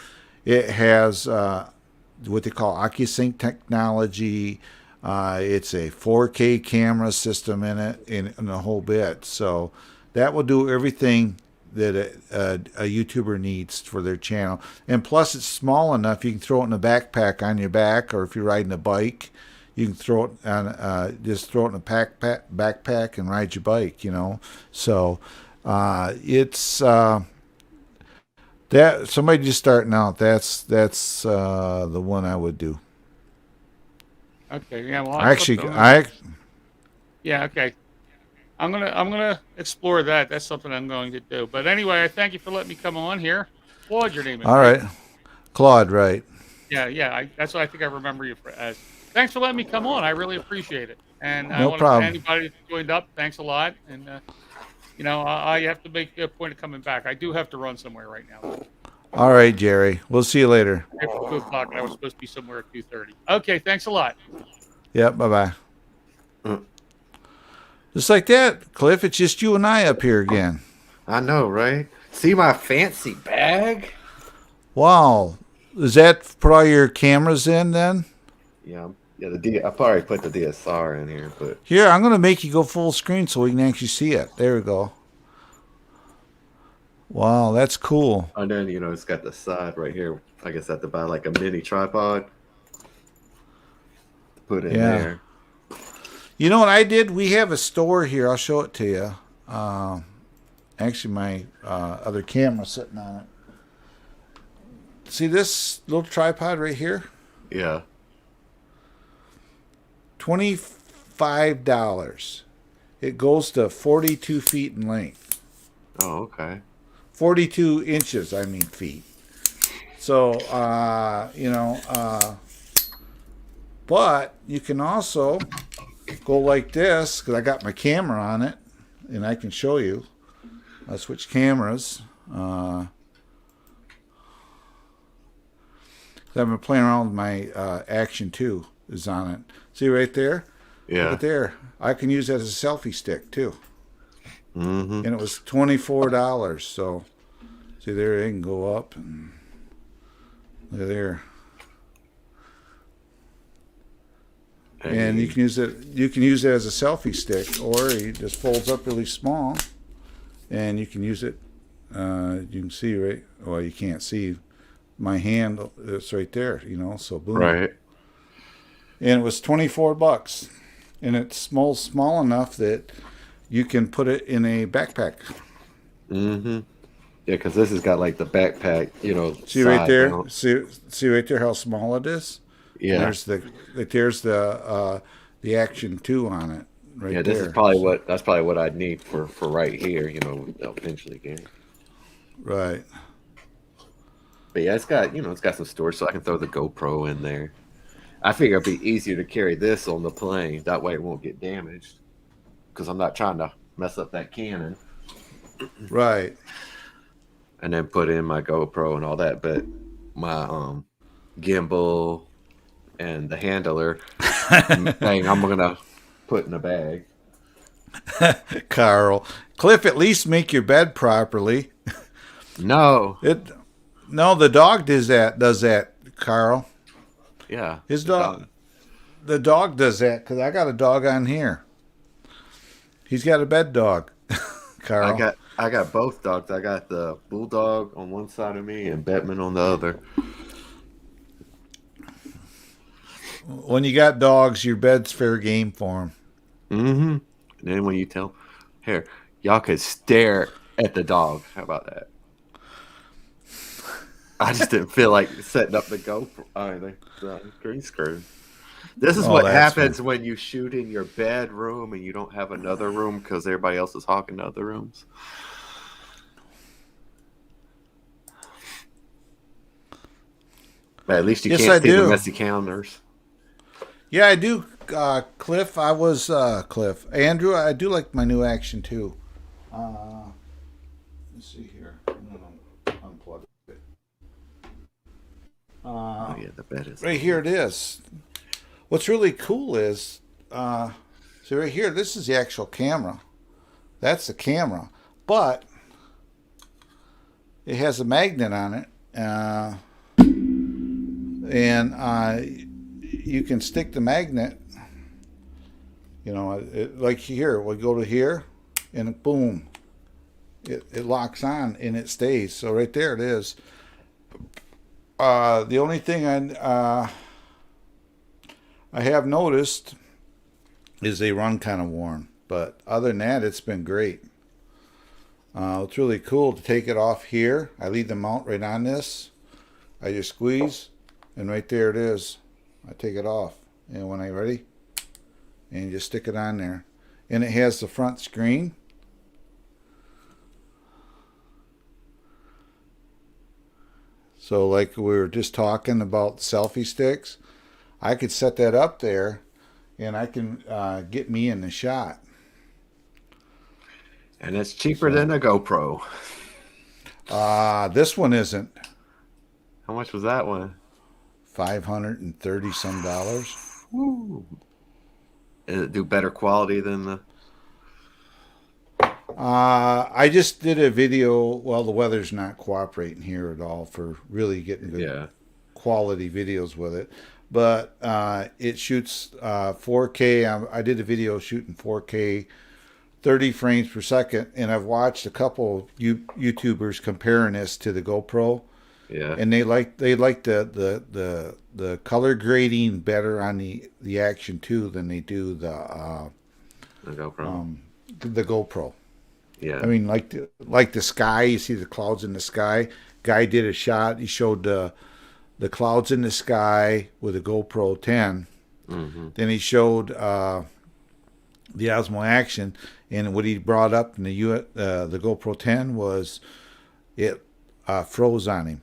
It has what they call OcuSync technology. It's a 4K camera system in it, and a whole bit. So that will do everything that a YouTuber needs for their channel. And plus, it's small enough you can throw it in a backpack on your back, or if you're riding a bike, you can throw it on just throw it in a backpack and ride your bike. So it's that somebody just starting out. That's the one I would do. Okay. Yeah. Well, yeah. Okay. I'm gonna explore that. That's something I'm going to do. But anyway, I thank you for letting me come on here. Claude, your name is. All right, Claude. Right. Yeah. Yeah. That's what I think I remember you as. Thanks for letting me come on. I really appreciate it. And I No want problem. to anybody that joined up. Thanks a lot. And I have to make a point of coming back. I do have to run somewhere right now. All right, Jerry. We'll see you later. After 2 o'clock, and I was supposed to be somewhere at 2:30. Okay. Thanks a lot. Yep. Bye bye. Just like that, Cliff. It's just you and I up here again. I know, right? See my fancy bag? Wow. Is that put all your cameras in then? Yeah, I probably put the DSR in here, but Here, I'm going to make you go full screen so we can actually see it. There we go. Wow, that's cool. and then it's got the side right here. I guess I have to buy like a mini tripod to put in Yeah. there. You know what I did? We have a store here. I'll show it to you. Actually, my other camera sitting on it. See this little tripod right here? Yeah. $25. It goes to 42 feet in length. Oh, okay. 42 inches, I mean feet. So, but you can also go like this, because I got my camera on it, and I can show you. I switch cameras. I've been playing around with my Action 2 is on it. See right there? Yeah. Look at there. I can use that as a selfie stick too. Mm-hmm. And it was $24. So see there, they can go up and look there. And you can use it. You can use it as a selfie stick, or it just folds up really small, and you can use it. You can see right. Well, you can't see my hand. It's right there. So boom. Right. And it was $24, and it's small enough that you can put it in a backpack. Mm-hmm. Yeah, because this has got like the backpack, See right side there. mount. See right there how small it is. Yeah. There's the Action 2 on it. Right Yeah, there. this is probably that's probably what I'd need for right here, eventually again. Right. But yeah, it's got some storage so I can throw the GoPro in there. I figure it'd be easier to carry this on the plane. That way it won't get damaged. Because I'm not trying to mess up that Canon. Right. And then put in my GoPro and all that. But my gimbal and the handler thing I'm gonna put in a bag. Carl. Cliff, at least make your bed properly. No. No, the dog does that, Carl. Yeah. His dog. The dog does that, because I got a dog on here. He's got a bed dog, Carl. I got both dogs. I got the bulldog on one side of me and Batman on the other. When you got dogs, your bed's fair game for them. Mm-hmm. And then when you tell, here, y'all could stare at the dog. How about that? I just didn't feel like setting up the GoPro either. The green screen. This is what happens when you shoot in your bedroom and you don't have another room because everybody else is hogging the other rooms. But at least you can't see the messy counters. Yeah, I do, Cliff. Cliff. Andrew, I do like my new Action 2. Let's see here. I'm going to unplug it. Oh, yeah, the bed is... Right here it is. What's really cool is, see right here, this is the actual camera. That's the camera. But it has a magnet on it. And you can stick the magnet, like here. We go to here, and boom, it locks on and it stays. So right there it is. The only thing I have noticed is they run kind of worn, but other than that, it's been great. It's really cool to take it off here. I leave the mount right on this. I just squeeze, and right there it is. I take it off, and when I'm ready, and you just stick it on there. And it has the front screen. So like we were just talking about selfie sticks, I could set that up there, and I can get me in the shot. And it's cheaper than a GoPro. This one isn't. How much was that one? $530 some dollars. Woo. Does it do better quality than the? I just did a video. Well, the weather's not cooperating here at all for really getting good Yeah. quality videos with it. But it shoots 4K. I did a video shooting 4K, 30 frames per second, and I've watched a couple YouTubers comparing this to the GoPro, Yeah. and they like the color grading better on the Action 2 than they do The GoPro. the GoPro. Yeah. I mean, like the sky. You see the clouds in the sky. Guy did a shot. He showed the clouds in the sky with a GoPro 10. Mm-hmm. Then he showed the Osmo Action, and what he brought up in the GoPro 10 was it froze on him,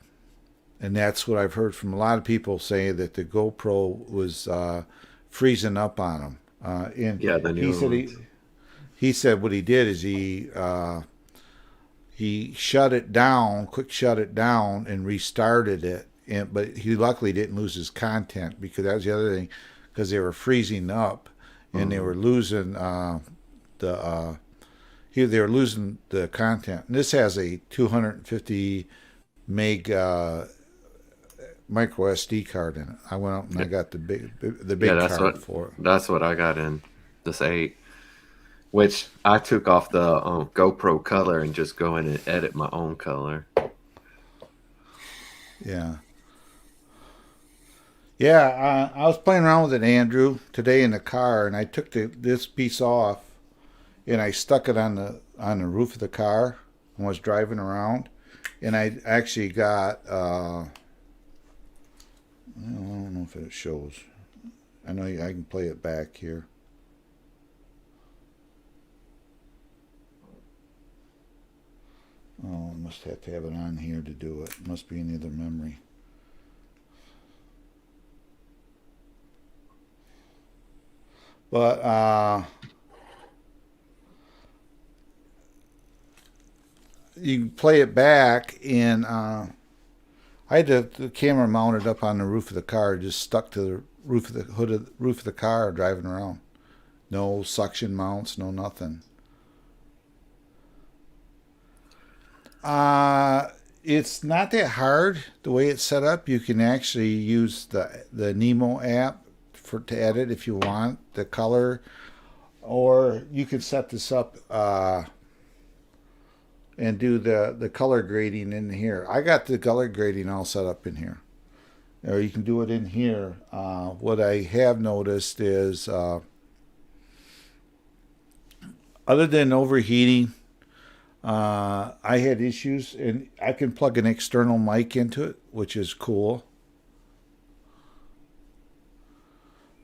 and that's what I've heard from a lot of people saying that the GoPro was freezing up on him. And Yeah, the new ones. He said what he did is he shut it down, and restarted it. But he luckily didn't lose his content, because that was the other thing, because they were freezing up, and they were losing they were losing the content. And this has a 250 meg micro SD card in it. I went out and I got the big that's card what for it. that's what I got in this 8, which I took off the GoPro color and just go in and edit my own color. Yeah. Yeah, I was playing around with it, Andrew, today in the car, and I took this piece off, and I stuck it on the roof of the car and was driving around, and I actually got I don't know if it shows. I know I can play it back here. Oh, I must have to have it on here to do it. It must be in the other memory. But you can play it back, and I had the camera mounted up on the roof of the car, just stuck to the roof of the car, driving around. No suction mounts, no nothing. It's not that hard the way it's set up. You can actually use the Nemo app to edit if you want the color, or you can set this up and do the color grading in here. I got the color grading all set up in here, or you can do it in here. What I have noticed is other than overheating, I had issues, and I can plug an external mic into it, which is cool.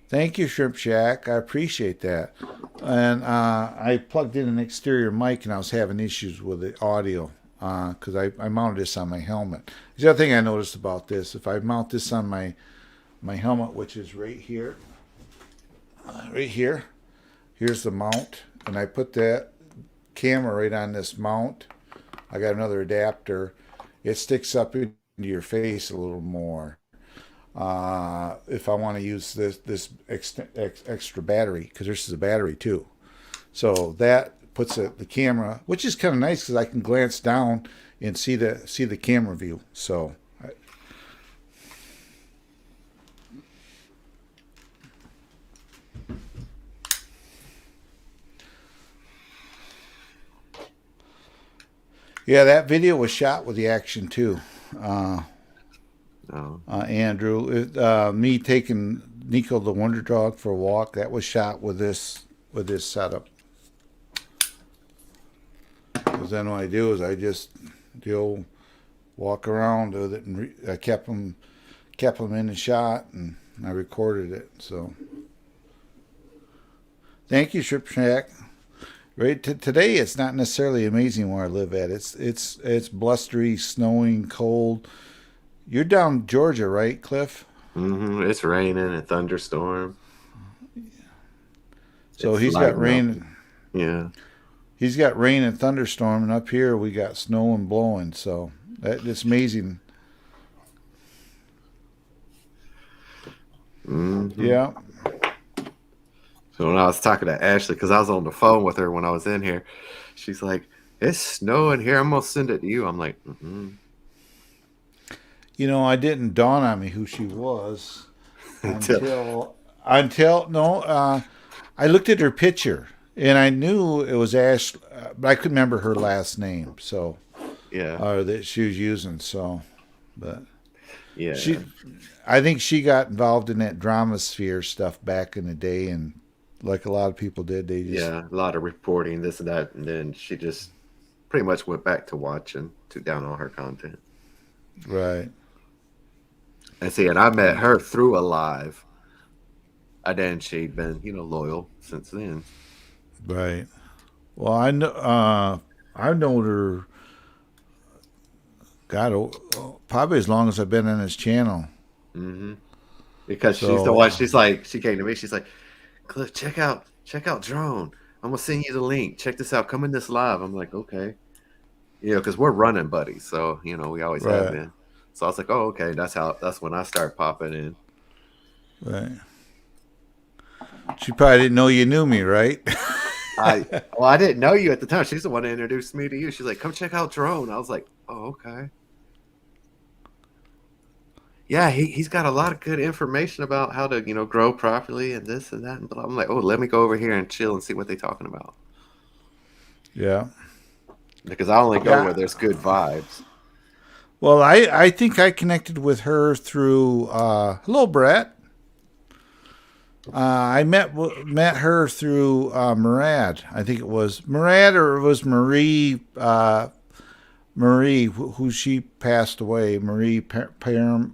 Thank you, Shrimp Shack. I appreciate that. And I plugged in an exterior mic, and I was having issues with the audio because I mounted this on my helmet. The other thing I noticed about this, if I mount this on my helmet, which is right here, here's the mount, and I put that camera right on this mount. I got another adapter. It sticks up into your face a little more. If I want to use this extra battery, because this is a battery too, so that puts the camera, which is kind of nice because I can glance down and see the camera view. So. Yeah, that video was shot with the action too. Oh, Andrew, me taking Nico the Wonder Dog for a walk. That was shot with this setup. Because then what I do is I just do walk around with it, and I kept them in the shot, and I recorded it. So thank you, Strip Shack. Right today, it's not necessarily amazing where I live at. It's blustery, snowing, cold. You're down Georgia, right, Cliff? it's raining and thunderstorm. So It's he's got lighting up. rain. Yeah. He's got rain and thunderstorm, and up here we got snow and blowing. So it's amazing. Yeah. So when I was talking to Ashley, because I was on the phone with her when I was in here, she's like, "It's snowing here. I'm gonna send it to you." I'm like, You know, I didn't dawn on me who she was Until- until no. I looked at her picture and I knew it was Ash, but I couldn't remember her last name. So, yeah, or that she was using. So, but yeah, I think she got involved in that drama sphere stuff back in the day, and like a lot of people did, they just yeah. A lot of reporting, this and that, and then she just pretty much went back to watching, took down all her content. right. And see, and I met her through a live, and then she'd been, loyal since then. Right. Well, I know. I've known her. God, probably as long as I've been on this channel. hmm Because she's the So, one. She's like, she came to me. She's like, Cliff, check out Drone. I'm gonna send you the link. Check this out. Come in this live. I'm like, okay, because we're running buddies, so we always have right, been. So I was like, oh, okay. That's when I start popping in. right. She probably didn't know you knew me, right? I didn't know you at the time. She's the one that introduced me to you. She's like, come check out Drone. I was like, oh, okay. Yeah, he's got a lot of good information about how to grow properly and this and that. And blah. I'm like, oh, let me go over here and chill and see what they're talking about, Yeah. because I only go Yeah. where there's good vibes. Well, I think I connected with her through. Hello, Brett. I met her through Murad. I think it was Murad, or it was Marie. Marie, who she passed away. Marie Parm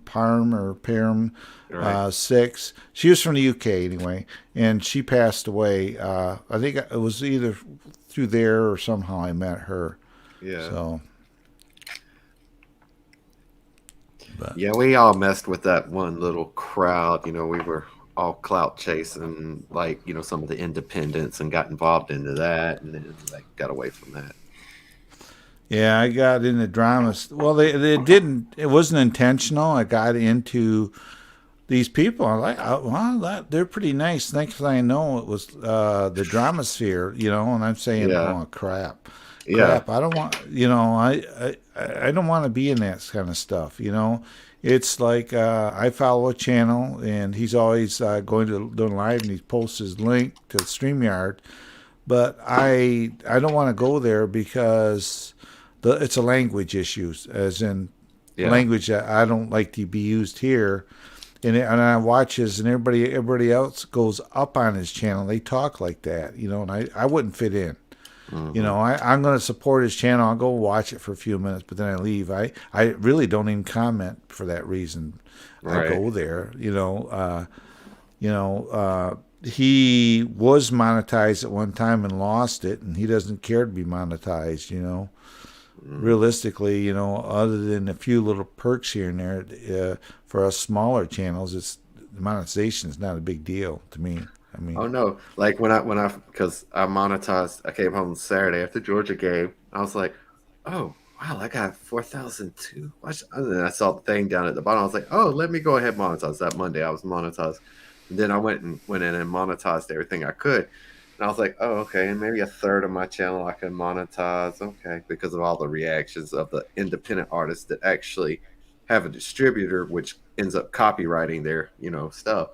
6. She was from the UK anyway, and she passed away. I think it was either through there or somehow I met her. Yeah. So. Yeah, we all messed with that one little crowd. We were all clout chasing, like, some of the independents, and got involved into that, and then got away from that. Yeah, I got into dramas. Well, they didn't. It wasn't intentional. I got into these people. I like, wow, they're pretty nice. Next thing I know, it was the drama sphere, and I'm saying, Yeah. oh crap. Yeah. I don't want, I don't want to be in that kind of stuff. It's like I follow a channel, and he's always going to doing live, and he posts his link to StreamYard, but I don't want to go there because it's a language issue, as in Yeah. language that I don't like to be used here. And I watch his, and everybody else goes up on his channel. They talk like that, and I wouldn't fit in. Mhm. I'm going to support his channel. I'll go watch it for a few minutes, but then I leave. I really don't even comment for that reason. Right. I go there. He was monetized at one time and lost it, and he doesn't care to be monetized. Realistically, other than a few little perks here and there, for us smaller channels, the monetization is not a big deal to me. I mean, Oh no! Like because I monetized. I came home Saturday after Georgia game. I was like, oh wow, I got 4,002. And then I saw the thing down at the bottom. I was like, oh, let me go ahead and monetize. That Monday I was monetized, and then I went in and monetized everything I could. And I was like, oh, okay, and maybe a third of my channel I can monetize, okay, because of all the reactions of the independent artists that actually have a distributor, which ends up copywriting their, stuff.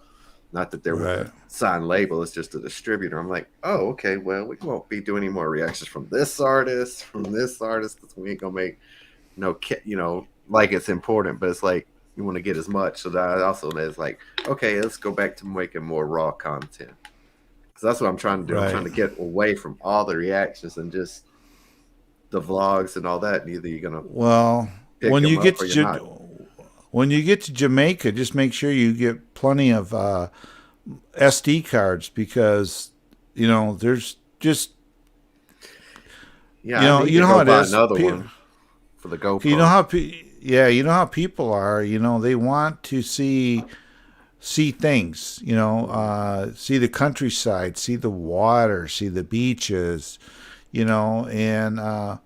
Not that they're with Right. a signed label; it's just a distributor. I'm like, oh, okay. Well, we won't be doing any more reactions from this artist, because we ain't gonna make like it's important, but it's like you want to get as much. So that also is like, okay, let's go back to making more raw content. Because that's what I'm trying to do. I'm trying to Right. get away from all the reactions and just the vlogs and all that. And either you're gonna Well, pick when them you get up or to you're not. when you get to Jamaica, just make sure you get plenty of SD cards because there's just Yeah, I need you to know go how it buy is. another one for the You know GoPro. how yeah, you know how people are. They want to see things. See the countryside, see the water, see the beaches. And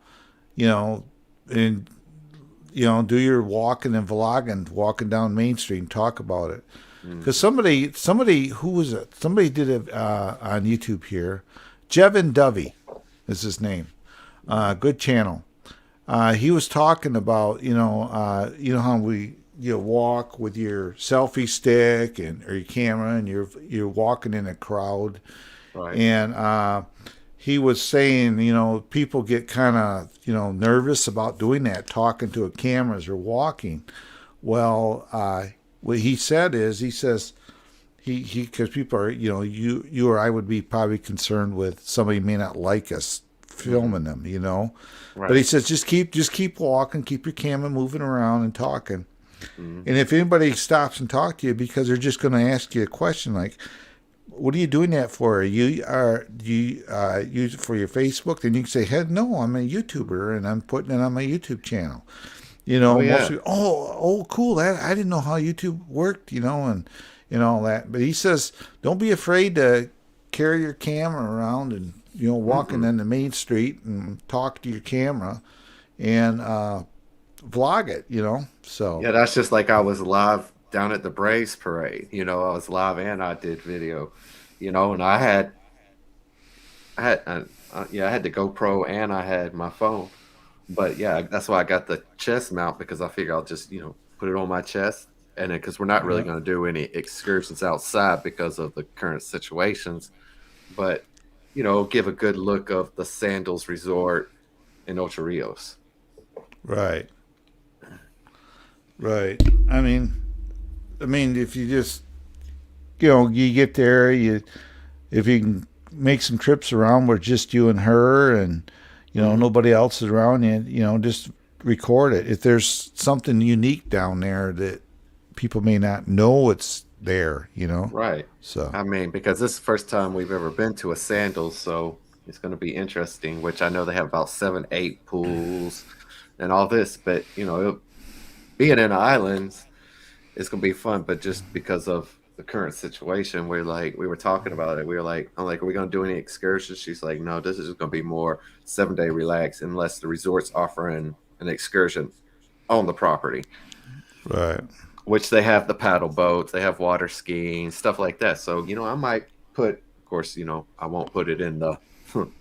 you know, and do your walking and vlogging, walking down Main Street, and talk about it. Because Mm-hmm. somebody who was it? Somebody did it on YouTube here. Jevin Dovey is his name. Good channel. He was talking about how you walk with your selfie stick and or your camera and you're walking in a crowd Right. and he was saying people get kind of nervous about doing that, talking to a cameras or walking. Well, what he said is he says he because people are you or I would be probably concerned with somebody may not like us Mm-hmm. filming them, but he Right. says just keep walking, keep your camera moving around and talking. Mm-hmm. And if anybody stops and talk to you because they're just going to ask you a question like, "What are you doing that for? Do you use it for your Facebook?" Then you can say, "Hey, no, I'm a YouTuber and I'm putting it on my YouTube channel." Oh Most yeah. people, oh, cool. That I didn't know how YouTube worked, and all that. But he says, don't be afraid to carry your camera around and walking Mm-mm. in the main street and talk to your camera and vlog it. So Yeah, that's just like I was live down at the Braves parade. I was live and I did video. And I had the GoPro and I had my phone. But yeah, that's why I got the chest mount because I figure I'll just put it on my chest, and then because we're not really yeah, going to do any excursions outside because of the current situations, but give a good look of the Sandals Resort in Ocho Rios. right, right. I mean, if you just you get there, if you can make some trips around where just you and her and Hmm. nobody else is around you, just record it. If there's something unique down there that people may not know it's there, Right. so I mean, because this is the first time we've ever been to a Sandals, so it's going to be interesting. Which I know they have about 7, 8 pools and all this, but being in the islands, it's gonna be fun, but just because of the current situation, we were talking about it. We were like, I'm like, are we gonna do any excursions? She's like, no, this is just gonna be more 7-day relax unless the resort's offering an excursion on the property, right, which they have the paddle boats, they have water skiing, stuff like that. So, I might put, of course, I won't put it in the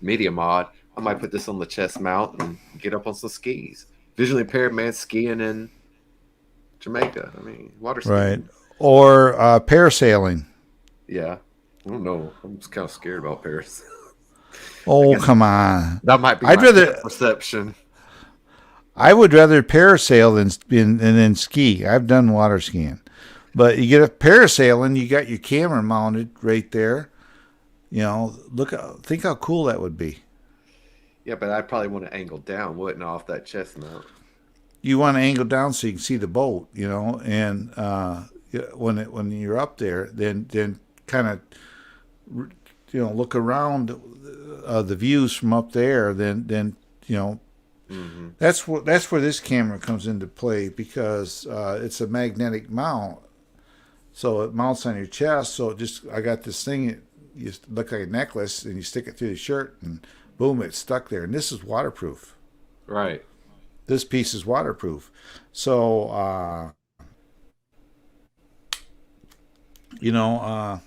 media mod. I might put this on the chest mount and get up on some skis. Visually impaired man skiing in Jamaica. I mean, water right, skiing. or parasailing. Yeah. I don't know. I'm just kind of scared about Paris. I Oh, guess come on. that might be I'd my fear rather perception. I would rather parasail than then ski. I've done water skiing, but you get a parasailing, you got your camera mounted right there. Think how cool that would be. Yeah, but I'd probably want to angle down, wouldn't I, off that chest mount? You want to angle down so you can see the boat, and when you're up there, then kind of look around the views from up there. Then Hmm. that's where this camera comes into play because it's a magnetic mount, so it mounts on your chest. So I got this thing. You look like a necklace, and you stick it through the shirt, and boom, it's stuck there. And this is waterproof. Right. This piece is waterproof. So you know,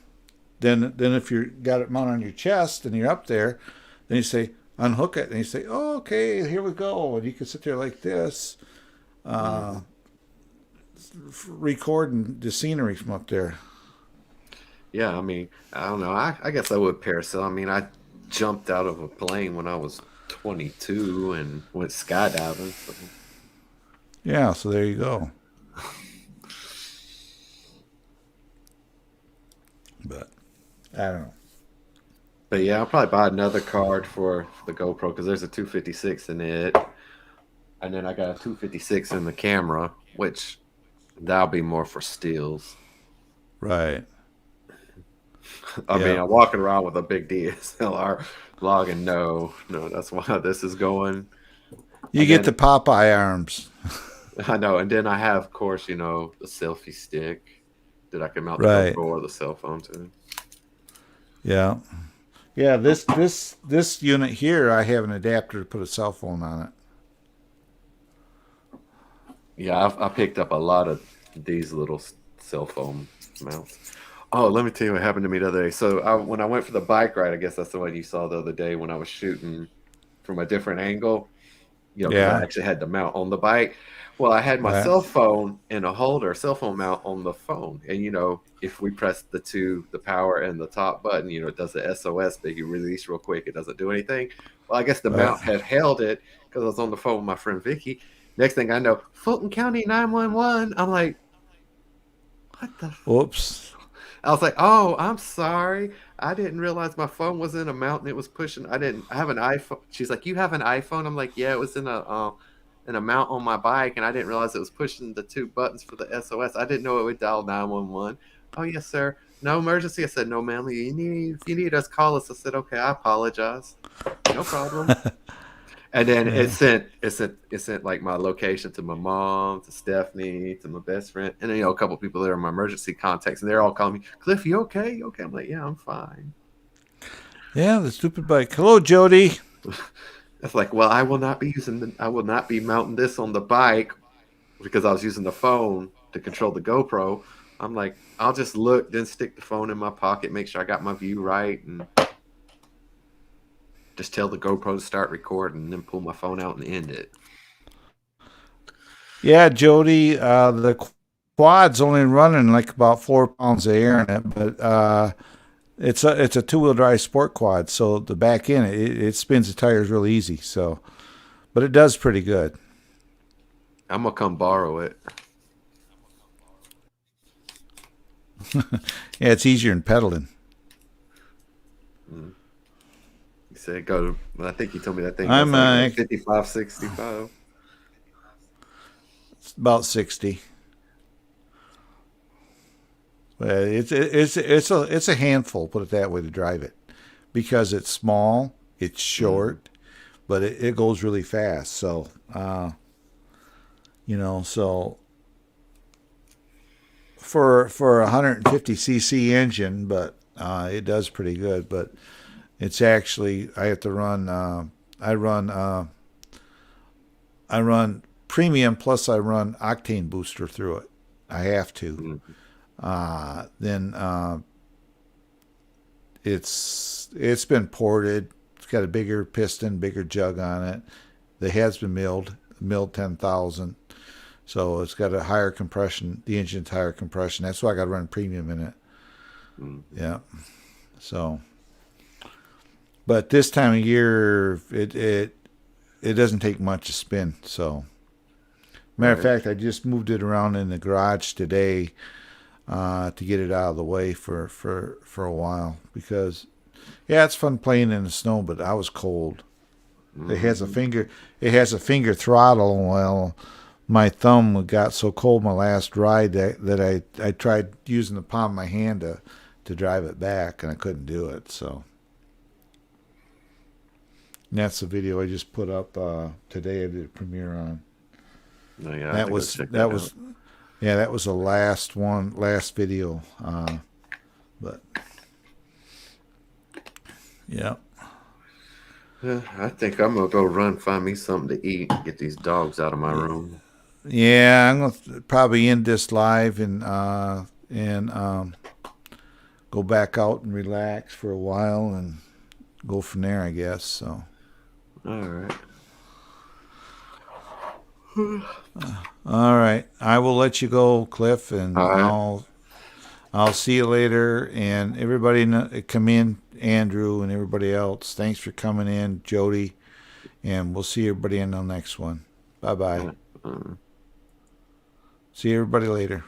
then if you got it mounted on your chest and you're up there, then you say unhook it, and you say, oh, okay, here we go, and you can sit there like this, Hmm. recording the scenery from up there. Yeah, I mean, I don't know. I guess I would parasail. I mean, I jumped out of a plane when I was 22 and went skydiving. So. Yeah, so there you go. But I don't know. But yeah, I'll probably buy another card for the GoPro because there's a 256 in it, and then I got a 256 in the camera, which that'll be more for stills. Right. I mean, Yeah. I'm walking around with a big DSLR logging. No, no, that's why this is going. You And get the then Popeye arms. I know, and then I have, of course, the selfie stick that I can mount the GoPro Right. or the cell phone to. Yeah. Yeah, this unit here, I have an adapter to put a cell phone on it. Yeah, I picked up a lot of these little cell phone mounts. Oh, let me tell you what happened to me the other day. So when I went for the bike ride, I guess that's the one you saw the other day when I was shooting from a different angle. Because I Yeah. actually had the mount on the bike. Well, I had my Right. cell phone in a holder, cell phone mount on the phone. And, if we press the power and the top button, it does the SOS that you release real quick. It doesn't do anything. Well, I guess the Right. mount had held it because I was on the phone with my friend Vicky. Next thing I know, Fulton County 911. I'm like, what the? Oops. I was like, oh, I'm sorry. I didn't realize my phone was in a mount and it was pushing. I have an iPhone. She's like, you have an iPhone? I'm like, yeah, it was in a mount on my bike, and I didn't realize it was pushing the two buttons for the SOS. I didn't know it would dial 911. Oh yes, sir. No emergency. I said, no, ma'am. If you need us, call us. I said, okay. I apologize. No problem. And then it Yeah. sent like my location to my mom, to Stephanie, to my best friend, and then a couple people that are my emergency contacts, and they're all calling me, Cliff, you okay? You okay? I'm like, yeah, I'm fine. Yeah, the stupid bike. Hello, Jody. It's like, well, I will not be mounting this on the bike because I was using the phone to control the GoPro. I'm like, I'll just look, then stick the phone in my pocket, make sure I got my view right, and just tell the GoPro to start recording, and then pull my phone out and end it. Yeah, Jody. The quad's only running like about 4 pounds of air in it, but it's a 2-wheel drive sport quad, so the back end it spins the tires real easy. So, but it does pretty good. I'm gonna come borrow it. Yeah, it's easier than pedaling. Mm. He said go. Well, I think he told me that thing goes I'm like 55, 65. it's about 60. But it's a handful, put it that way, to drive it, because it's small, it's Mm. short, but it goes really fast. So so for a 150 cc engine, but it does pretty good. But it's actually I have to run. I run premium plus I run octane booster through it. I have to. Mm. Then it's been ported. It's got a bigger piston, bigger jug on it. The head's been milled 10,000. So it's got a higher compression. The engine's higher compression. That's why I got to run premium in it. Mm. Yeah. So, but this time of year, it doesn't take much to spin. So, matter of Right. fact, I just moved it around in the garage today to get it out of the way for a while, because yeah, it's fun playing in the snow, but I was cold. It has a Hmm. finger it has a finger throttle. Well, my thumb got so cold my last ride that I tried using the palm of my hand to drive it back, and I couldn't do it. So, and that's the video I just put up today. I did a premiere on. No, yeah, I have That to go was check that that out. was yeah, that was the last video. But yeah. I think I'm gonna go run, find me something to eat, get these dogs out of my room. Yeah, I'm gonna probably end this live and go back out and relax for a while and go from there, I guess. So, All right. all right, I will let you go, Cliff, and All right. I'll see you later. And everybody come in, Andrew and everybody else. Thanks for coming in, Jody. And we'll see everybody in the next one. Bye-bye. See everybody later.